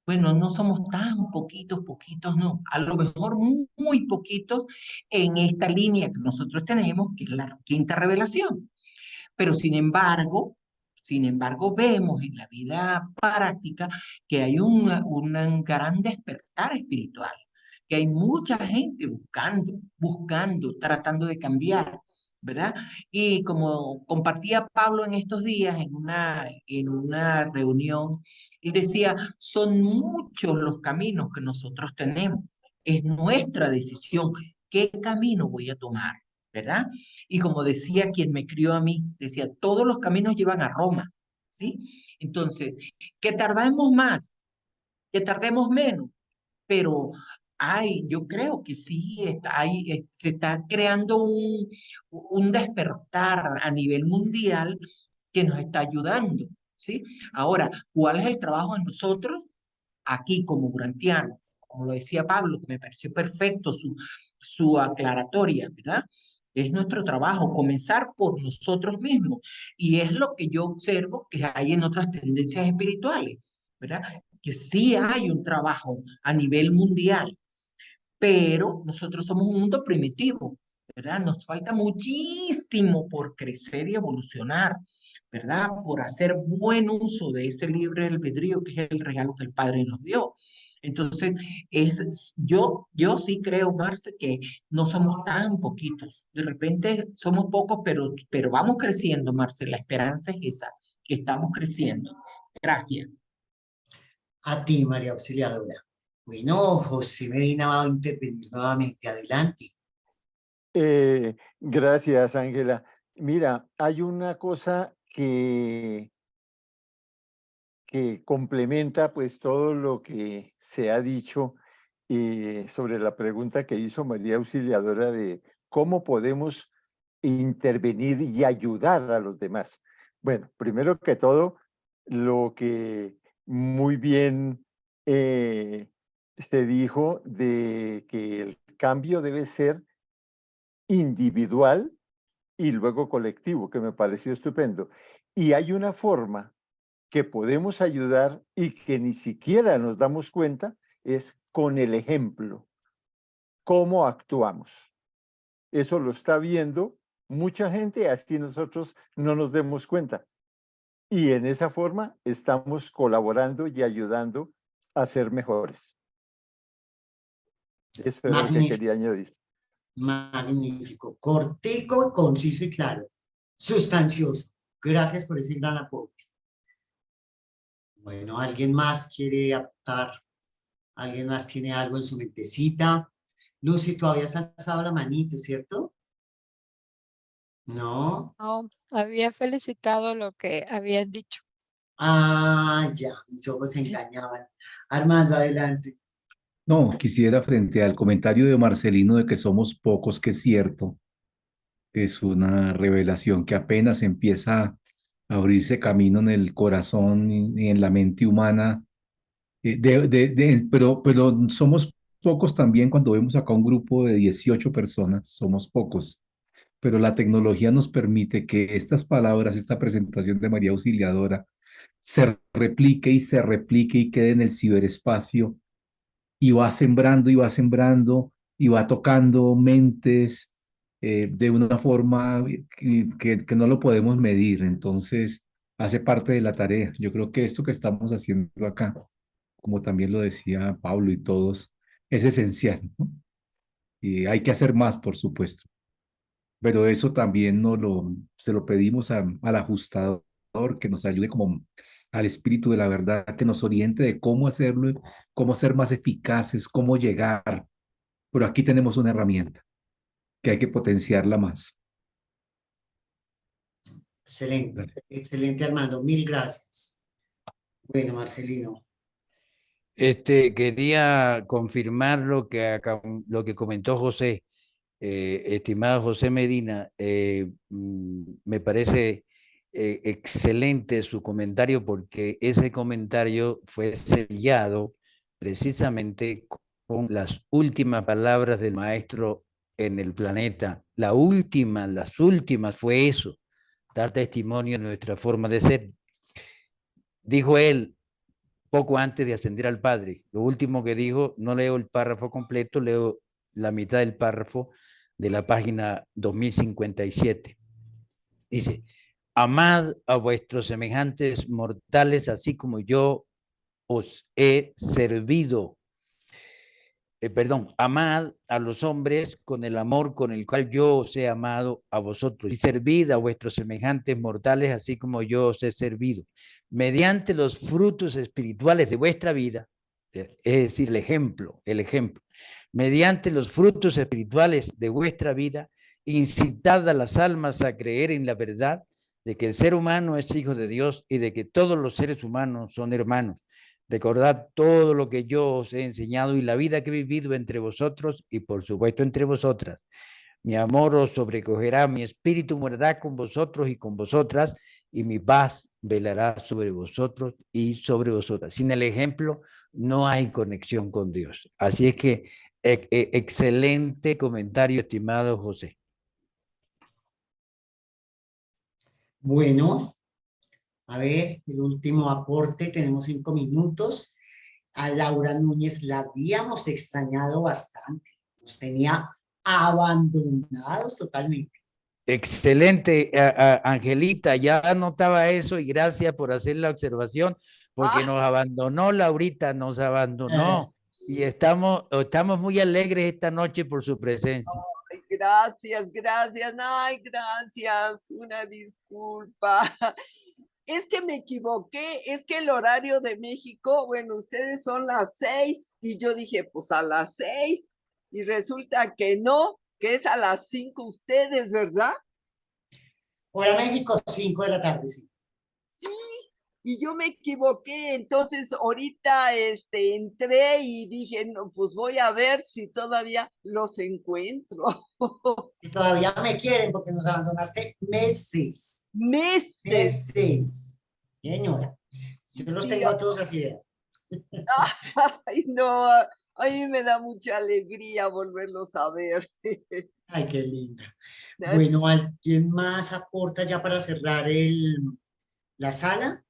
bueno, no somos tan poquitos, poquitos, no. A lo mejor muy, muy poquitos en esta línea que nosotros tenemos, que es la quinta revelación. Pero sin embargo, vemos en la vida práctica que hay un gran despertar espiritual, que hay mucha gente buscando, tratando de cambiar, ¿verdad? Y como compartía Pablo en estos días en una reunión, él decía, son muchos los caminos que nosotros tenemos. Es nuestra decisión qué camino voy a tomar, ¿verdad? Y como decía quien me crió a mí, decía, todos los caminos llevan a Roma, ¿sí? Entonces, que tardemos más, que tardemos menos, pero yo creo que sí, se está creando un despertar a nivel mundial que nos está ayudando, ¿sí? Ahora, ¿cuál es el trabajo de nosotros aquí como Urantiano? Como lo decía Pablo, que me pareció perfecto su aclaratoria, ¿verdad? Es nuestro trabajo, comenzar por nosotros mismos. Y es lo que yo observo que hay en otras tendencias espirituales, ¿verdad? Que sí hay un trabajo a nivel mundial, pero nosotros somos un mundo primitivo, ¿verdad? Nos falta muchísimo por crecer y evolucionar, ¿verdad? Por hacer buen uso de ese libre albedrío que es el regalo que el Padre nos dio. Entonces, yo sí creo, Marce, que no somos tan poquitos. De repente somos pocos, pero vamos creciendo, Marce. La esperanza es esa, que estamos creciendo. Gracias. A ti, María Auxiliadora. Bueno, José Medina va a intervenir nuevamente. Adelante. Gracias, Ángela. Mira, hay una cosa que complementa pues todo lo que se ha dicho sobre la pregunta que hizo María Auxiliadora de cómo podemos intervenir y ayudar a los demás. Bueno, primero que todo, lo que muy bien se dijo de que el cambio debe ser individual y luego colectivo, que me pareció estupendo. Y hay una forma que podemos ayudar y que ni siquiera nos damos cuenta, es con el ejemplo, cómo actuamos. Eso lo está viendo mucha gente, así nosotros no nos demos cuenta. Y en esa forma estamos colaborando y ayudando a ser mejores. Eso era lo que Magnífico, quería añadir. magnífico. Cortico, conciso y claro. Sustancioso. Gracias por ese gran aporte. Bueno, ¿alguien más quiere aportar? ¿Alguien más tiene algo en su mentecita? Lucy, tú habías alzado la manito, ¿cierto? No. No, había felicitado lo que habían dicho. Ah, ya, mis ojos se engañaban. Armando, adelante. No, quisiera frente al comentario de Marcelino de que somos pocos, que es cierto, es una revelación que apenas empieza a abrirse camino en el corazón y en la mente humana, pero somos pocos también cuando vemos acá un grupo de 18 personas, somos pocos, pero la tecnología nos permite que estas palabras, esta presentación de María Auxiliadora, se replique y quede en el ciberespacio y va sembrando y va sembrando y va tocando mentes de una forma que no lo podemos medir. Entonces, hace parte de la tarea. Yo creo que esto que estamos haciendo acá, como también lo decía Pablo y todos, es esencial, ¿no? Y hay que hacer más, por supuesto. Pero eso también se lo pedimos al ajustador que nos ayude como al espíritu de la verdad, que nos oriente de cómo hacerlo, cómo ser más eficaces, cómo llegar. Pero aquí tenemos una herramienta que hay que potenciarla más. Excelente, excelente, Armando. Mil gracias. Bueno, Marcelino. Quería confirmar lo que comentó José, estimado José Medina. Me parece excelente su comentario porque ese comentario fue sellado precisamente con las últimas palabras del maestro en el planeta. Las últimas fue eso, dar testimonio de nuestra forma de ser. Dijo él, poco antes de ascender al Padre. Lo último que dijo, no leo el párrafo completo, leo la mitad del párrafo de la página 2057. Dice, amad a vuestros semejantes mortales, así como yo os he servido. Perdón, amad a los hombres con el amor con el cual yo os he amado a vosotros, y servid a vuestros semejantes mortales, así como yo os he servido, mediante los frutos espirituales de vuestra vida, es decir, el ejemplo, mediante los frutos espirituales de vuestra vida, incitad a las almas a creer en la verdad de que el ser humano es hijo de Dios y de que todos los seres humanos son hermanos. Recordad todo lo que yo os he enseñado y la vida que he vivido entre vosotros y por supuesto entre vosotras. Mi amor os sobrecogerá, mi espíritu morará con vosotros y con vosotras, y mi paz velará sobre vosotros y sobre vosotras. Sin el ejemplo no hay conexión con Dios. Así es que excelente comentario, estimado José. Bueno, a ver, el último aporte, tenemos 5 minutos. A Laura Núñez la habíamos extrañado bastante, nos tenía abandonados totalmente. Excelente, Angelita, ya anotaba eso y gracias por hacer la observación, porque nos abandonó Laurita, nos abandonó y estamos muy alegres esta noche por su presencia. Ay, gracias, gracias, ay, gracias, una disculpa. Es que me equivoqué, es que el horario de México, bueno, ustedes son las 6 y yo dije, pues a las 6 y resulta que no, que es a las 5 ustedes, ¿verdad? Hora México, 5 de la tarde, sí. Sí, y yo me equivoqué, entonces ahorita entré y dije, no, pues voy a ver si todavía los encuentro. Si todavía me quieren, porque nos abandonaste meses. Meses. Meses. Señora, yo los Sí, tengo a todos así de... ay, no, a mí me da mucha alegría volverlos a ver. Ay, qué linda. Bueno, ¿alguien más aporta ya para cerrar la sala?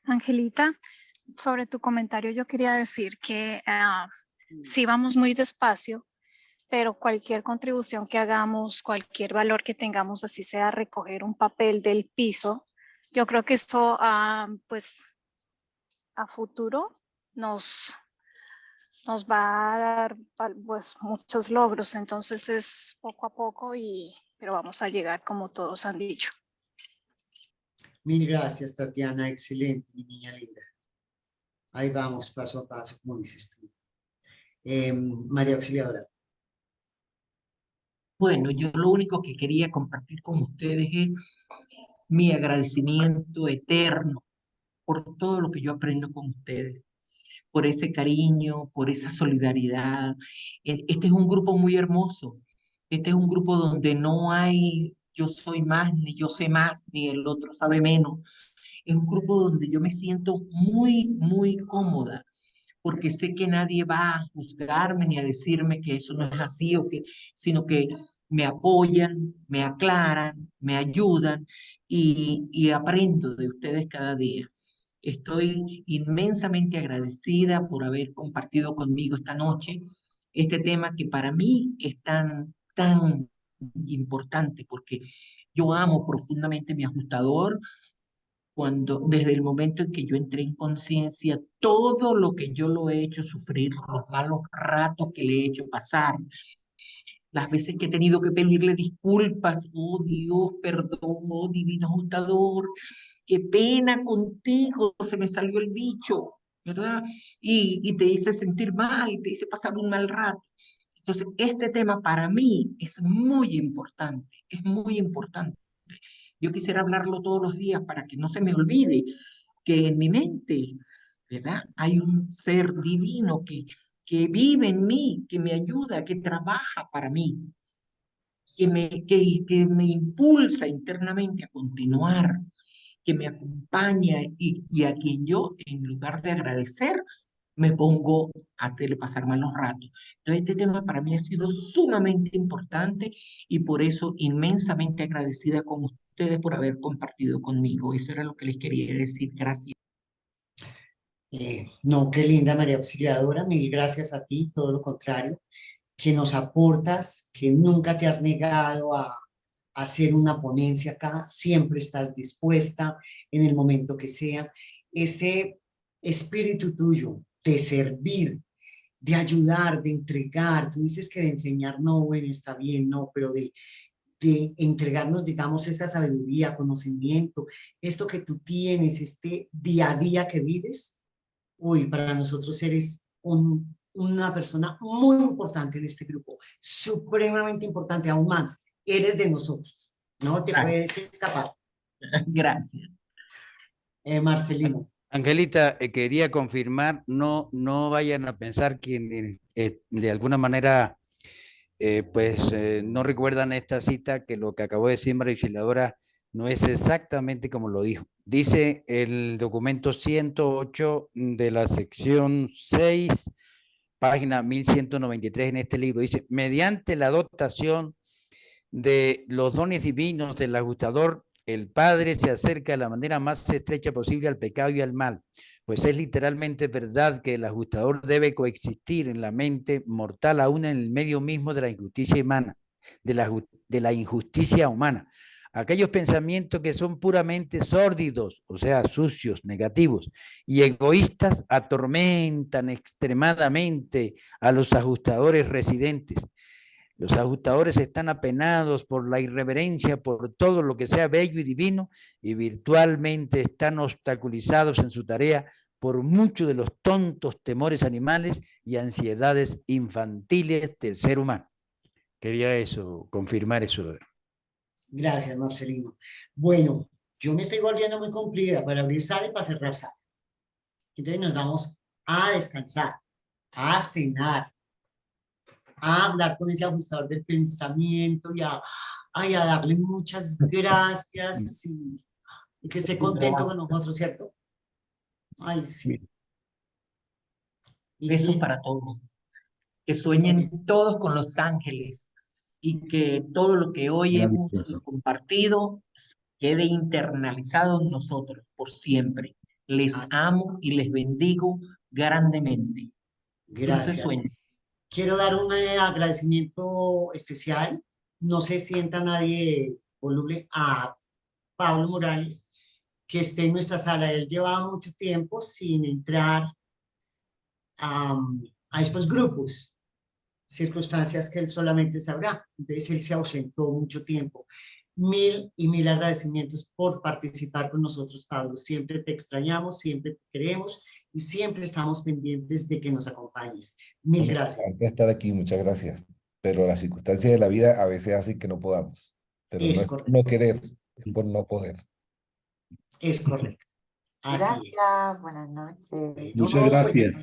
Angelita, sobre tu comentario yo quería decir que sí vamos muy despacio, pero cualquier contribución que hagamos, cualquier valor que tengamos, así sea recoger un papel del piso, yo creo que esto pues a futuro nos va a dar pues muchos logros, entonces es poco a poco pero vamos a llegar como todos han dicho. Mil gracias, Tatiana, excelente, mi niña linda. Ahí vamos, paso a paso, como dices tú. María Auxiliadora. Bueno, yo lo único que quería compartir con ustedes es mi agradecimiento eterno por todo lo que yo aprendo con ustedes, por ese cariño, por esa solidaridad. Este es un grupo muy hermoso. Este es un grupo donde no hay yo soy más, ni yo sé más, ni el otro sabe menos. Es un grupo donde yo me siento muy, muy cómoda, porque sé que nadie va a juzgarme ni a decirme que eso no es así, sino que me apoyan, me aclaran, me ayudan y aprendo de ustedes cada día. Estoy inmensamente agradecida por haber compartido conmigo esta noche este tema que para mí es tan importante, porque yo amo profundamente mi ajustador. Desde el momento en que yo entré en conciencia, todo lo que yo lo he hecho sufrir, los malos ratos que le he hecho pasar, las veces que he tenido que pedirle disculpas, oh Dios, perdón, oh divino ajustador, qué pena contigo, se me salió el bicho, ¿verdad? Y te hice sentir mal, te hice pasar un mal rato. Entonces, este tema para mí es muy importante, Yo quisiera hablarlo todos los días para que no se me olvide que en mi mente, ¿verdad? Hay un ser divino que vive en mí, que me ayuda, que trabaja para mí, que me impulsa internamente a continuar, que me acompaña y a quien yo, en lugar de agradecer, me pongo a hacerle pasar malos ratos. Entonces, este tema para mí ha sido sumamente importante y por eso inmensamente agradecida con ustedes por haber compartido conmigo. Eso era lo que les quería decir. Gracias. No, qué linda María Auxiliadora, mil gracias a ti, todo lo contrario, que nos aportas, que nunca te has negado a hacer una ponencia acá, siempre estás dispuesta en el momento que sea. Ese espíritu tuyo de servir, de ayudar, de entregar, tú dices que de enseñar no, bueno, está bien, no, pero de entregarnos, digamos, esa sabiduría, conocimiento, esto que tú tienes, este día a día que vives, uy, para nosotros eres una persona muy importante en este grupo, supremamente importante, aún más, eres de nosotros, no te puedes escapar. Gracias. Marcelino. Angelita, quería confirmar, no vayan a pensar que de alguna manera no recuerdan esta cita, que lo que acabó de decir María Auxiliadora no es exactamente como lo dijo. Dice el documento 108 de la sección 6, página 1193 en este libro, dice, mediante la dotación de los dones divinos del ajustador, el Padre se acerca de la manera más estrecha posible al pecado y al mal, pues es literalmente verdad que el ajustador debe coexistir en la mente mortal aún en el medio mismo de la injusticia humana, de la injusticia humana. Aquellos pensamientos que son puramente sórdidos, o sea, sucios, negativos y egoístas, atormentan extremadamente a los ajustadores residentes. Los ajustadores están apenados por la irreverencia, por todo lo que sea bello y divino, y virtualmente están obstaculizados en su tarea por muchos de los tontos temores animales y ansiedades infantiles del ser humano. Quería confirmar eso. Gracias, Marcelino. Bueno, yo me estoy volviendo muy cumplida para abrir sala y para cerrar sala. Entonces nos vamos a descansar, a cenar, a hablar con ese ajustador del pensamiento y a darle muchas gracias y que esté contento con nosotros, ¿cierto? Ay, sí. Besos para todos. Que sueñen todos con los ángeles y que todo lo que hoy hemos compartido quede internalizado en nosotros por siempre. Les amo y les bendigo grandemente. Gracias. Sueños. Quiero dar un agradecimiento especial, no se sienta nadie voluble, a Pablo Morales, que esté en nuestra sala. Él llevaba mucho tiempo sin entrar a estos grupos, circunstancias que él solamente sabrá. Entonces él se ausentó mucho tiempo. Mil y mil agradecimientos por participar con nosotros, Pablo. Siempre te extrañamos, siempre te queremos y siempre estamos pendientes de que nos acompañes. Mil gracias. Por estar aquí, muchas gracias. Pero las circunstancias de la vida a veces hacen que no podamos. Pero no es por no querer, es por no poder. Es correcto. Así Gracias, es. buenas noches. Muchas gracias.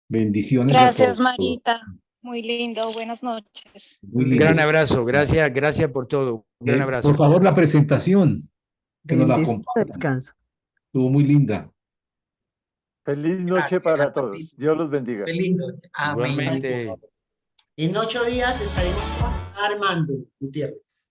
Bendiciones. Gracias, Marita. Muy lindo. Buenas noches. Un gran abrazo. Gracias por todo. Un gran abrazo. Por favor, la presentación. Que nos la compartan. Descanso. Estuvo muy linda. Feliz noche para todos. Dios los bendiga. Feliz noche. Amén. Igualmente. En 8 días estaremos con Armando Gutiérrez.